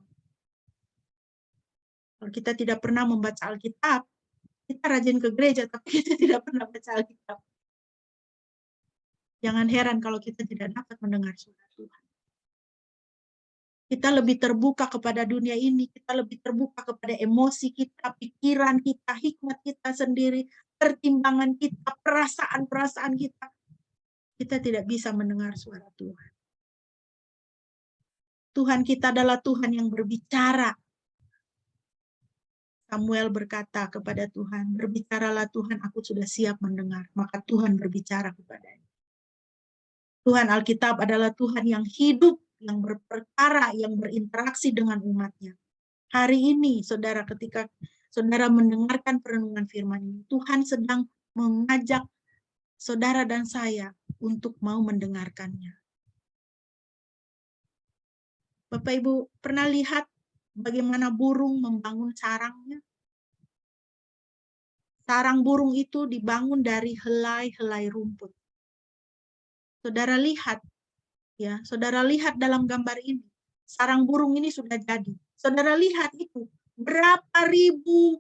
[SPEAKER 1] Kalau kita tidak pernah membaca Alkitab, kita rajin ke gereja, tapi kita tidak pernah baca Alkitab. Jangan heran kalau kita tidak dapat mendengar suara Tuhan. Kita lebih terbuka kepada dunia ini, kita lebih terbuka kepada emosi kita, pikiran kita, hikmat kita sendiri, pertimbangan kita, perasaan-perasaan kita. Kita tidak bisa mendengar suara Tuhan. Tuhan kita adalah Tuhan yang berbicara. Samuel berkata kepada Tuhan, berbicaralah Tuhan, aku sudah siap mendengar. Maka Tuhan berbicara kepadanya. Tuhan Alkitab adalah Tuhan yang hidup, yang berperkara, yang berinteraksi dengan umatnya. Hari ini, saudara, ketika saudara mendengarkan perenungan firman ini, Tuhan sedang mengajak saudara dan saya untuk mau mendengarkannya. Bapak Ibu pernah lihat bagaimana burung membangun sarangnya? Sarang burung itu dibangun dari helai-helai rumput. Saudara lihat, ya, saudara lihat dalam gambar ini, sarang burung ini sudah jadi. Saudara lihat itu, berapa ribu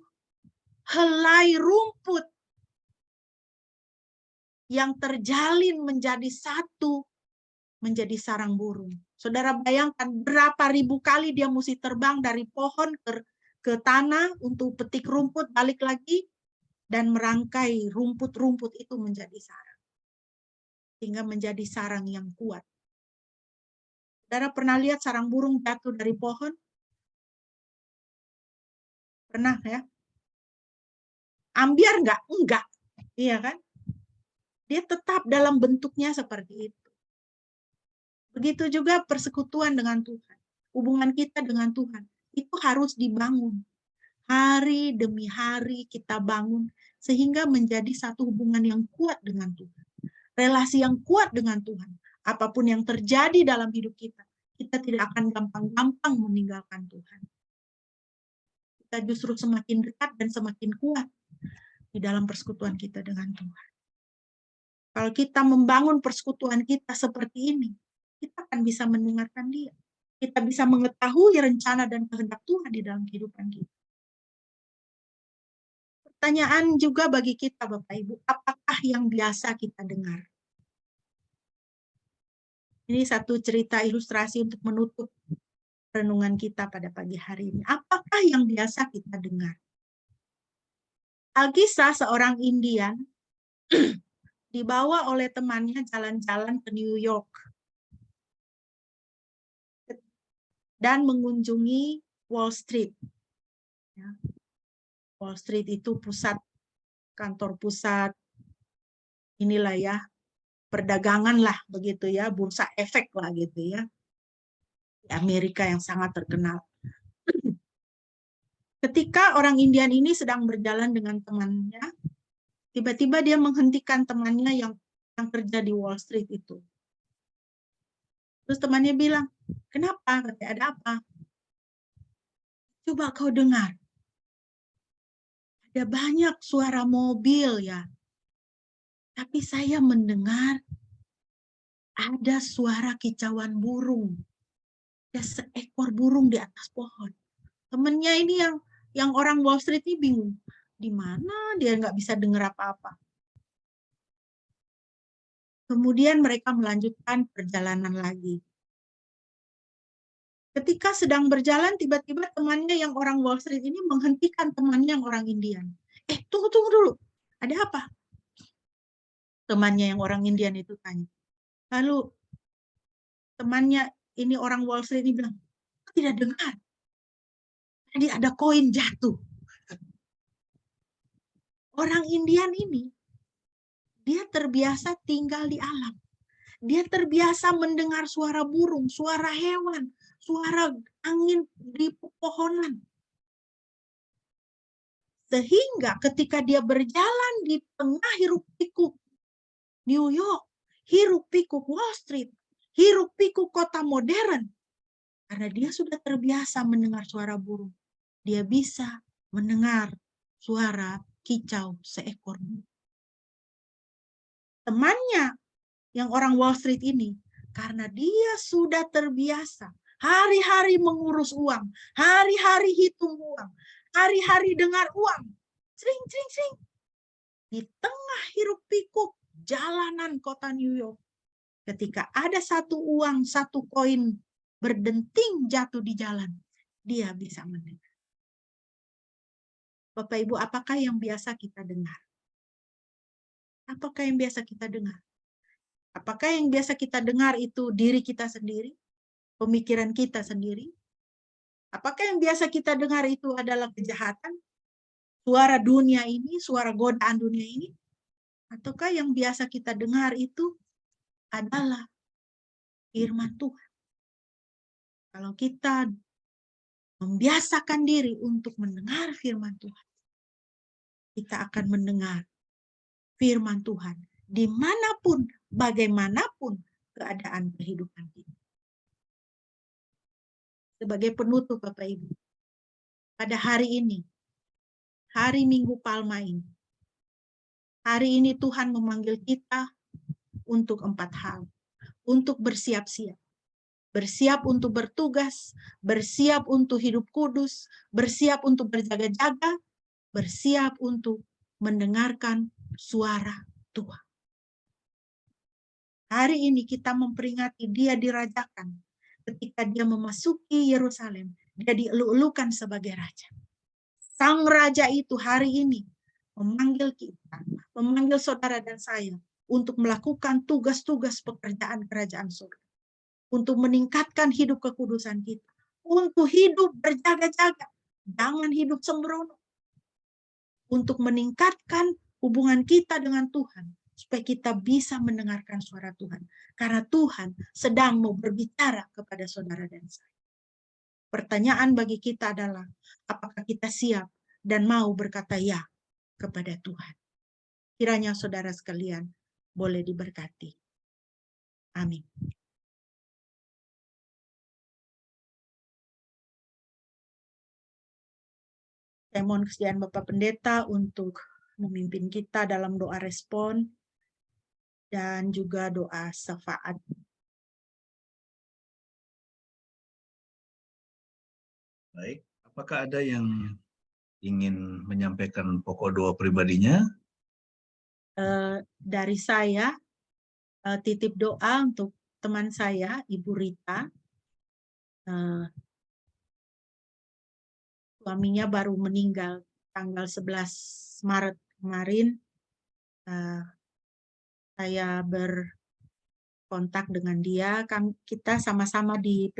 [SPEAKER 1] helai rumput yang terjalin menjadi satu, menjadi sarang burung. Saudara bayangkan berapa ribu kali dia mesti terbang dari pohon ke tanah untuk petik rumput, balik lagi, dan merangkai rumput-rumput itu menjadi sarang. Sehingga menjadi sarang yang kuat. Saudara pernah lihat sarang burung jatuh dari pohon? Pernah ya? Ambiar enggak? Enggak. Iya kan? Dia tetap dalam bentuknya seperti itu. Begitu juga persekutuan dengan Tuhan. Hubungan kita dengan Tuhan. Itu harus dibangun. Hari demi hari kita bangun sehingga menjadi satu hubungan yang kuat dengan Tuhan. Relasi yang kuat dengan Tuhan. Apapun yang terjadi dalam hidup kita, kita tidak akan gampang-gampang meninggalkan Tuhan. Kita justru semakin dekat dan semakin kuat di dalam persekutuan kita dengan Tuhan. Kalau kita membangun persekutuan kita seperti ini, kita akan bisa mendengarkan Dia. kita bisa mengetahui rencana dan kehendak Tuhan di dalam kehidupan kita. Pertanyaan juga bagi kita, Bapak Ibu, apakah yang biasa kita dengar? Ini satu cerita ilustrasi untuk menutup renungan kita pada pagi hari ini. Apakah yang biasa kita dengar? Alkisah, seorang Indian, dibawa oleh temannya jalan-jalan ke New York dan mengunjungi Wall Street. Wall Street itu kantor pusat inilah ya, perdagangan lah begitu ya, bursa efek lah gitu ya, di Amerika yang sangat terkenal. Ketika orang Indian ini sedang berjalan dengan temannya, tiba-tiba dia menghentikan temannya yang kerja di Wall Street itu. Terus temannya bilang, kenapa? Katanya, ada apa? Coba kau dengar. Ada banyak suara mobil ya. Tapi saya mendengar ada suara kicauan burung. Ada seekor burung di atas pohon. Temennya ini yang orang Wall Street ini bingung. Di mana dia nggak bisa dengar apa-apa. Kemudian mereka melanjutkan perjalanan lagi. Ketika sedang berjalan, tiba-tiba temannya yang orang Wall Street ini menghentikan temannya yang orang Indian. Tunggu dulu. Ada apa? Temannya yang orang Indian itu tanya. Lalu temannya ini orang Wall Street ini bilang, tidak dengar. Tadi ada koin jatuh. Orang Indian ini, dia terbiasa tinggal di alam. Dia terbiasa mendengar suara burung, suara hewan, suara angin di pepohonan. Sehingga ketika dia berjalan di tengah hiruk-pikuk New York, hiruk-pikuk Wall Street, hiruk-pikuk kota modern, karena dia sudah terbiasa mendengar suara burung, dia bisa mendengar suara kicau seekor burung. Temannya yang orang Wall Street ini, karena dia sudah terbiasa hari-hari mengurus uang, hari-hari hitung uang, hari-hari dengar uang, sering. Di tengah hiruk-pikuk jalanan kota New York, ketika ada satu uang, satu koin berdenting jatuh di jalan, dia bisa mendengar. Bapak Ibu, apakah yang biasa kita dengar? Apakah yang biasa kita dengar? Apakah yang biasa kita dengar itu diri kita sendiri? Pemikiran kita sendiri? Apakah yang biasa kita dengar itu adalah kejahatan? Suara dunia ini, suara godaan dunia ini? Ataukah yang biasa kita dengar itu adalah firman Tuhan? Kalau kita membiasakan diri untuk mendengar firman Tuhan, kita akan mendengar firman Tuhan dimanapun, bagaimanapun keadaan kehidupan kita. Sebagai penutup, Bapak Ibu, pada hari ini, hari Minggu Palma ini, hari ini Tuhan memanggil kita untuk 4 hal. Untuk bersiap-siap. Bersiap untuk bertugas, bersiap untuk hidup kudus, bersiap untuk berjaga-jaga, bersiap untuk mendengarkan suara Tuhan. Hari ini kita memperingati dia dirajakan. Ketika dia memasuki Yerusalem, dia dieluk-elukan sebagai raja. Sang raja itu hari ini memanggil kita, memanggil saudara dan saya untuk melakukan tugas-tugas pekerjaan kerajaan surga. Untuk meningkatkan hidup kekudusan kita. Untuk hidup berjaga-jaga. Jangan hidup sembrono. Untuk meningkatkan hubungan kita dengan Tuhan. Supaya kita bisa mendengarkan suara Tuhan. Karena Tuhan sedang mau berbicara kepada saudara dan saya. Pertanyaan bagi kita adalah, apakah kita siap dan mau berkata ya kepada Tuhan? Kiranya saudara sekalian boleh diberkati. Amin. Saya mohon kesediaan Bapak Pendeta untuk memimpin kita dalam doa respon dan juga doa syafaat.
[SPEAKER 3] Baik, apakah ada yang ingin menyampaikan pokok doa pribadinya?
[SPEAKER 1] Dari saya, titip doa untuk teman saya, Ibu Rita. Suaminya baru meninggal tanggal 11 Maret kemarin. Saya berkontak dengan dia. Kita sama-sama di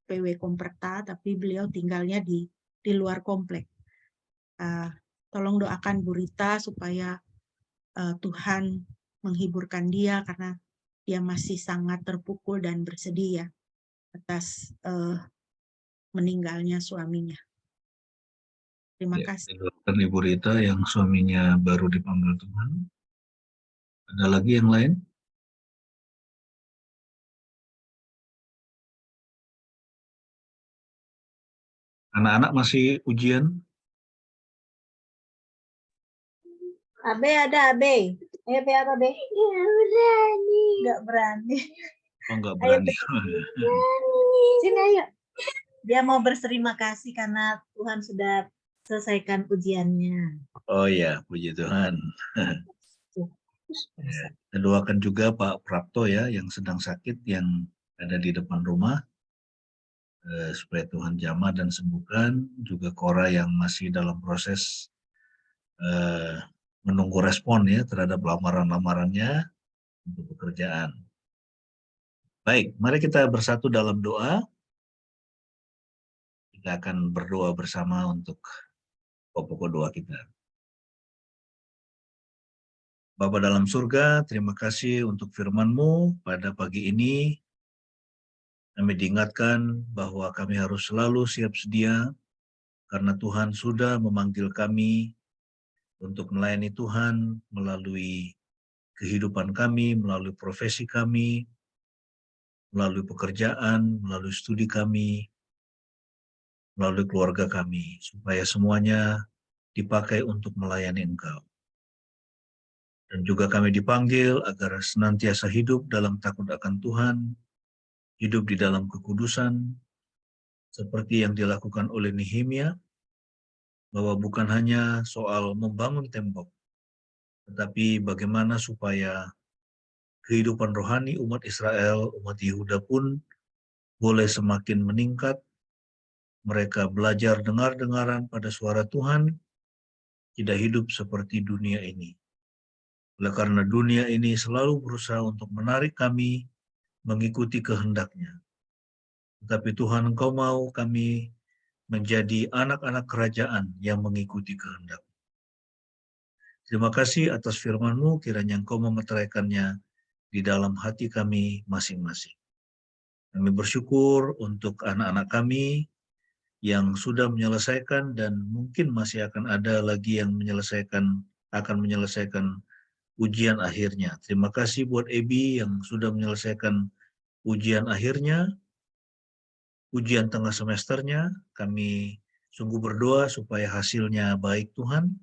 [SPEAKER 1] PW Komperta, tapi beliau tinggalnya di luar komplek. Tolong doakan Bu Rita supaya Tuhan menghiburkan dia, karena dia masih sangat terpukul dan bersedih ya atas meninggalnya suaminya. Terima kasih.
[SPEAKER 3] Doakan Ibu Rita yang suaminya baru dipanggil Tuhan. Ada lagi yang lain? Anak-anak masih ujian?
[SPEAKER 4] Abe ada Abe. Abe apa Abe? Nggak berani. Nggak berani.
[SPEAKER 3] Oh, nggak berani.
[SPEAKER 4] Sini ayo. Dia mau berterima kasih karena Tuhan sudah selesaikan ujiannya.
[SPEAKER 3] Oh ya, puji Tuhan. Kita doakan juga Pak Prapto ya, yang sedang sakit, yang ada di depan rumah. Supaya Tuhan jamah dan sembuhkan. Juga Cora yang masih dalam proses menunggu respon ya terhadap lamaran-lamarannya untuk pekerjaan. Baik, mari kita bersatu dalam doa. Kita akan berdoa bersama untuk pokok doa kita. Bapa dalam surga, terima kasih untuk firman-Mu pada pagi ini. Kami diingatkan bahwa kami harus selalu siap sedia karena Tuhan sudah memanggil kami untuk melayani Tuhan melalui kehidupan kami, melalui profesi kami, melalui pekerjaan, melalui studi kami, melalui keluarga kami, supaya semuanya dipakai untuk melayani Engkau. Dan juga kami dipanggil agar senantiasa hidup dalam takut akan Tuhan, hidup di dalam kekudusan, seperti yang dilakukan oleh Nehemia, bahwa bukan hanya soal membangun tembok, tetapi bagaimana supaya kehidupan rohani umat Israel, umat Yehuda pun boleh semakin meningkat. Mereka belajar dengar-dengaran pada suara Tuhan, tidak hidup seperti dunia ini. Oleh karena dunia ini selalu berusaha untuk menarik kami mengikuti kehendak-Nya. Tetapi Tuhan, Engkau mau kami menjadi anak-anak kerajaan yang mengikuti kehendak. Terima kasih atas firman-Mu, kiranya Engkau memeteraikannya di dalam hati kami masing-masing. Kami bersyukur untuk anak-anak kami yang sudah menyelesaikan dan mungkin masih akan ada lagi yang akan menyelesaikan ujian akhirnya. Terima kasih buat Ebi yang sudah menyelesaikan ujian akhirnya, ujian tengah semesternya. Kami sungguh berdoa supaya hasilnya baik Tuhan.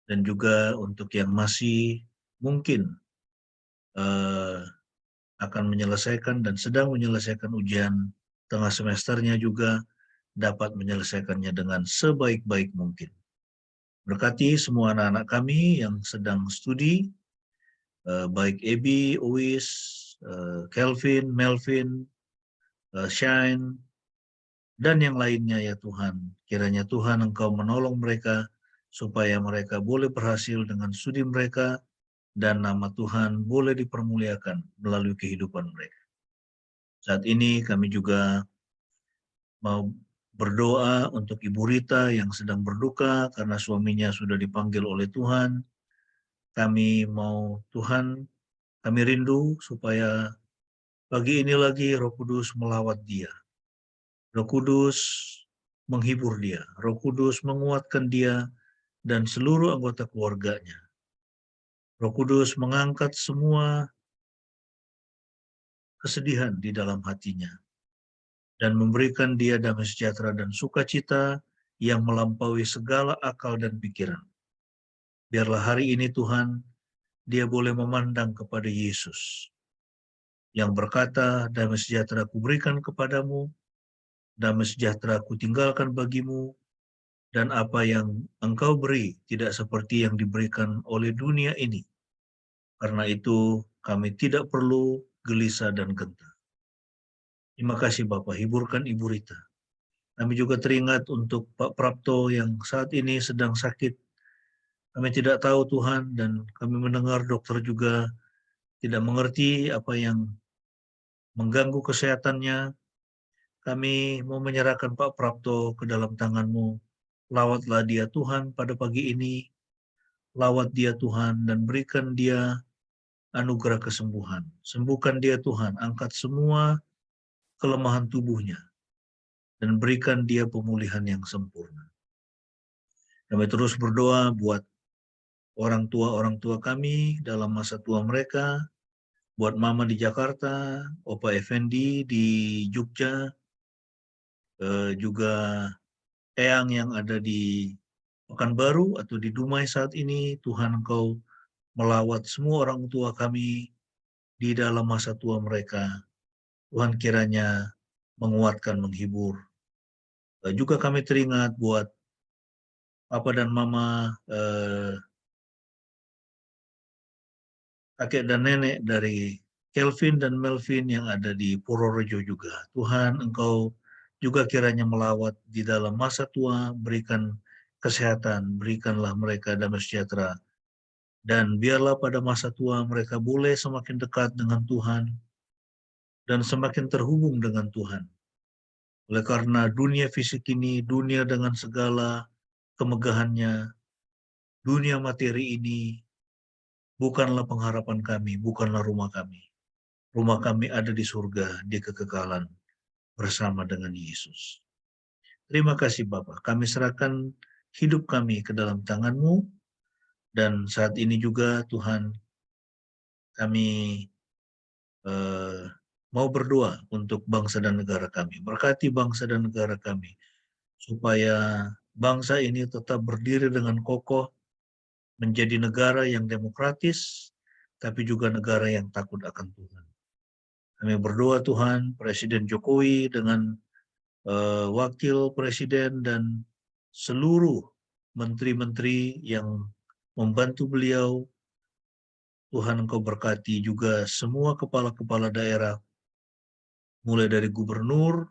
[SPEAKER 3] Dan juga untuk yang masih mungkin akan menyelesaikan dan sedang menyelesaikan ujian tengah semesternya juga dapat menyelesaikannya dengan sebaik-baik mungkin. Berkati semua anak-anak kami yang sedang studi, baik Ebi, Uwis, Kelvin, Melvin, Shine, dan yang lainnya ya Tuhan. Kiranya Tuhan Engkau menolong mereka supaya mereka boleh berhasil dengan studi mereka dan nama Tuhan boleh dipermuliakan melalui kehidupan mereka. Saat ini kami juga mau berdoa untuk Ibu Rita yang sedang berduka karena suaminya sudah dipanggil oleh Tuhan. Kami mau Tuhan, kami rindu supaya pagi ini lagi Roh Kudus melawat dia. Roh Kudus menghibur dia. Roh Kudus menguatkan dia dan seluruh anggota keluarganya. Roh Kudus mengangkat semua kesedihan di dalam hatinya dan memberikan dia damai sejahtera dan sukacita yang melampaui segala akal dan pikiran. Biarlah hari ini Tuhan, dia boleh memandang kepada Yesus yang berkata, damai sejahtera kuberikan kepadamu, damai sejahtera kutinggalkan bagimu, dan apa yang engkau beri tidak seperti yang diberikan oleh dunia ini. Karena itu kami tidak perlu gelisah dan gentar. Terima kasih Bapak, hiburkan Ibu Rita. Kami juga teringat untuk Pak Prapto yang saat ini sedang sakit. Kami tidak tahu Tuhan, dan kami mendengar dokter juga tidak mengerti apa yang mengganggu kesehatannya. Kami mau menyerahkan Pak Prapto ke dalam tangan-Mu. Lawatlah dia Tuhan pada pagi ini. Lawat dia Tuhan dan berikan dia anugerah kesembuhan. Sembuhkan dia Tuhan, angkat semua kelemahan tubuhnya dan berikan dia pemulihan yang sempurna. Kami terus berdoa buat orang tua kami dalam masa tua mereka, buat Mama di Jakarta, Opa Effendi di Jogja, juga Eyang yang ada di Pekanbaru atau di Dumai saat ini. Tuhan Engkau melawat semua orang tua kami di dalam masa tua mereka. Tuhan kiranya menguatkan, menghibur. Juga kami teringat buat Papa dan Mama, kakek dan nenek dari Kelvin dan Melvin yang ada di Purworejo juga. Tuhan Engkau juga kiranya melawat di dalam masa tua, berikan kesehatan, berikanlah mereka damai sejahtera. Dan biarlah pada masa tua mereka boleh semakin dekat dengan Tuhan dan semakin terhubung dengan Tuhan. Oleh karena dunia fisik ini, dunia dengan segala kemegahannya, dunia materi ini bukanlah pengharapan kami, bukanlah rumah kami. Rumah kami ada di surga, di kekekalan bersama dengan Yesus. Terima kasih Bapa, kami serahkan hidup kami ke dalam tangan-Mu, dan saat ini juga Tuhan, kami mau berdoa untuk bangsa dan negara kami. Berkati bangsa dan negara kami, supaya bangsa ini tetap berdiri dengan kokoh, menjadi negara yang demokratis, tapi juga negara yang takut akan Tuhan. Kami berdoa Tuhan, Presiden Jokowi dengan Wakil Presiden dan seluruh menteri-menteri yang membantu beliau, Tuhan Engkau berkati juga semua kepala-kepala daerah, mulai dari gubernur,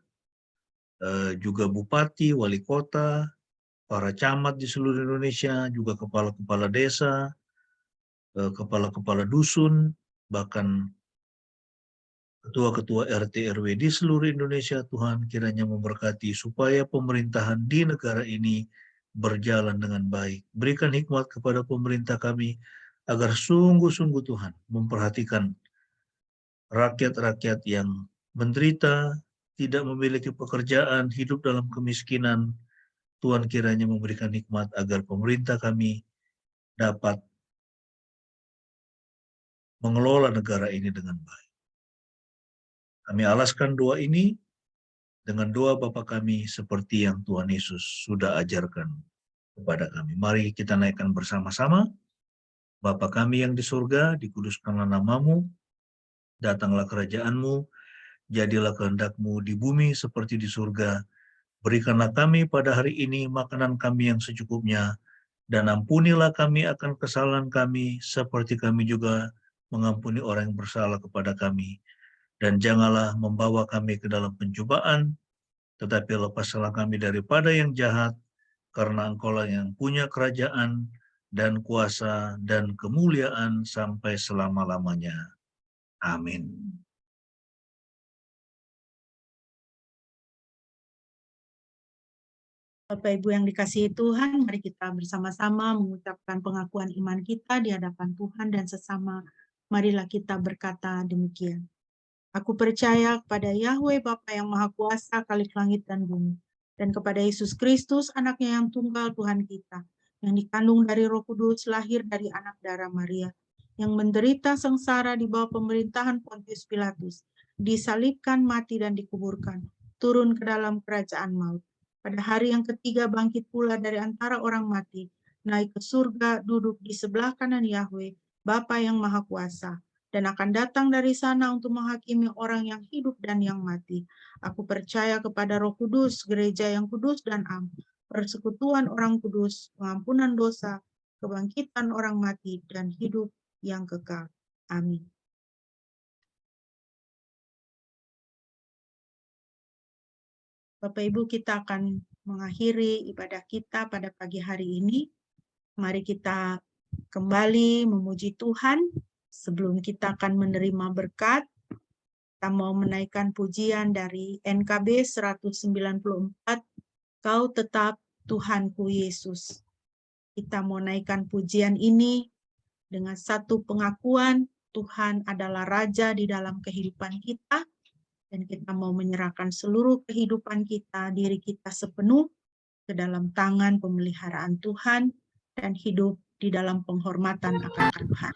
[SPEAKER 3] juga bupati, wali kota, para camat di seluruh Indonesia, juga kepala-kepala desa, kepala-kepala dusun, bahkan ketua-ketua RT RW di seluruh Indonesia. Tuhan kiranya memberkati supaya pemerintahan di negara ini berjalan dengan baik. Berikan hikmat kepada pemerintah kami agar sungguh-sungguh Tuhan memperhatikan rakyat-rakyat yang menderita, tidak memiliki pekerjaan, hidup dalam kemiskinan. Tuhan kiranya memberikan hikmat agar pemerintah kami dapat mengelola negara ini dengan baik. Kami alaskan doa ini dengan doa Bapa kami seperti yang Tuhan Yesus sudah ajarkan kepada kami. Mari kita naikkan bersama-sama. Bapa kami yang di surga, dikuduskanlah nama-Mu, datanglah kerajaan-Mu, jadilah kehendak-Mu di bumi seperti di surga. Berikanlah kami pada hari ini makanan kami yang secukupnya, dan ampunilah kami akan kesalahan kami, seperti kami juga mengampuni orang yang bersalah kepada kami. Dan janganlah membawa kami ke dalam pencobaan, tetapi lepaslah kami daripada yang jahat, karena Engkaulah yang punya kerajaan dan kuasa dan kemuliaan sampai selama-lamanya. Amin.
[SPEAKER 1] Bapak Ibu yang dikasihi Tuhan, mari kita bersama-sama mengucapkan pengakuan iman kita di hadapan Tuhan dan sesama. Marilah kita berkata demikian. Aku percaya kepada Yahweh Bapa yang Maha Kuasa, Khalik langit dan bumi, dan kepada Yesus Kristus, anaknya yang tunggal Tuhan kita, yang dikandung dari Roh Kudus, lahir dari anak darah Maria, yang menderita sengsara di bawah pemerintahan Pontius Pilatus, disalibkan, mati, dan dikuburkan, turun ke dalam kerajaan maut. Pada hari yang ketiga bangkit pula dari antara orang mati, naik ke surga, duduk di sebelah kanan Yahweh, Bapa yang Maha Kuasa, dan akan datang dari sana untuk menghakimi orang yang hidup dan yang mati. Aku percaya kepada Roh Kudus, gereja yang kudus dan am, persekutuan orang kudus, pengampunan dosa, kebangkitan orang mati, dan hidup yang kekal. Amin. Bapak Ibu, kita akan mengakhiri ibadah kita pada pagi hari ini. Mari kita kembali memuji Tuhan. Sebelum kita akan menerima berkat, kita mau menaikkan pujian dari NKB 194, Kau Tetap Tuhanku Yesus. Kita mau naikkan pujian ini dengan satu pengakuan Tuhan adalah Raja di dalam kehidupan kita, dan kita mau menyerahkan seluruh kehidupan kita, diri kita sepenuh ke dalam tangan pemeliharaan Tuhan dan hidup di dalam penghormatan akan Tuhan.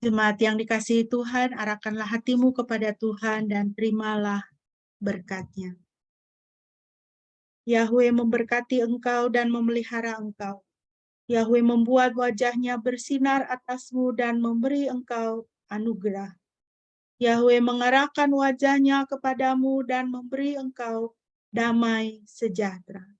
[SPEAKER 1] Jemaat yang dikasihi Tuhan, arahkanlah hatimu kepada Tuhan dan terimalah berkat-Nya. Yahweh memberkati engkau dan memelihara engkau. Yahweh membuat wajah-Nya bersinar atasmu dan memberi engkau anugerah. Yahweh mengarahkan wajah-Nya kepadamu dan memberi engkau damai sejahtera.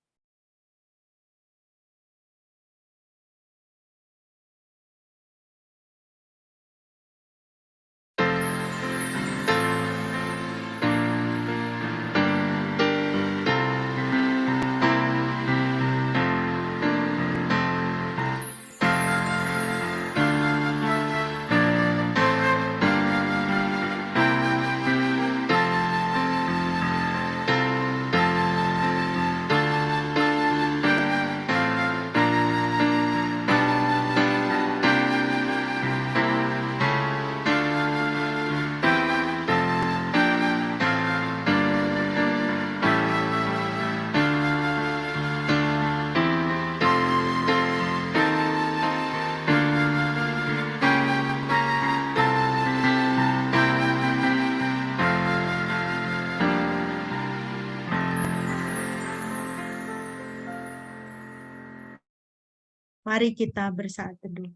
[SPEAKER 1] Mari kita bersaat teduh.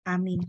[SPEAKER 1] Amin.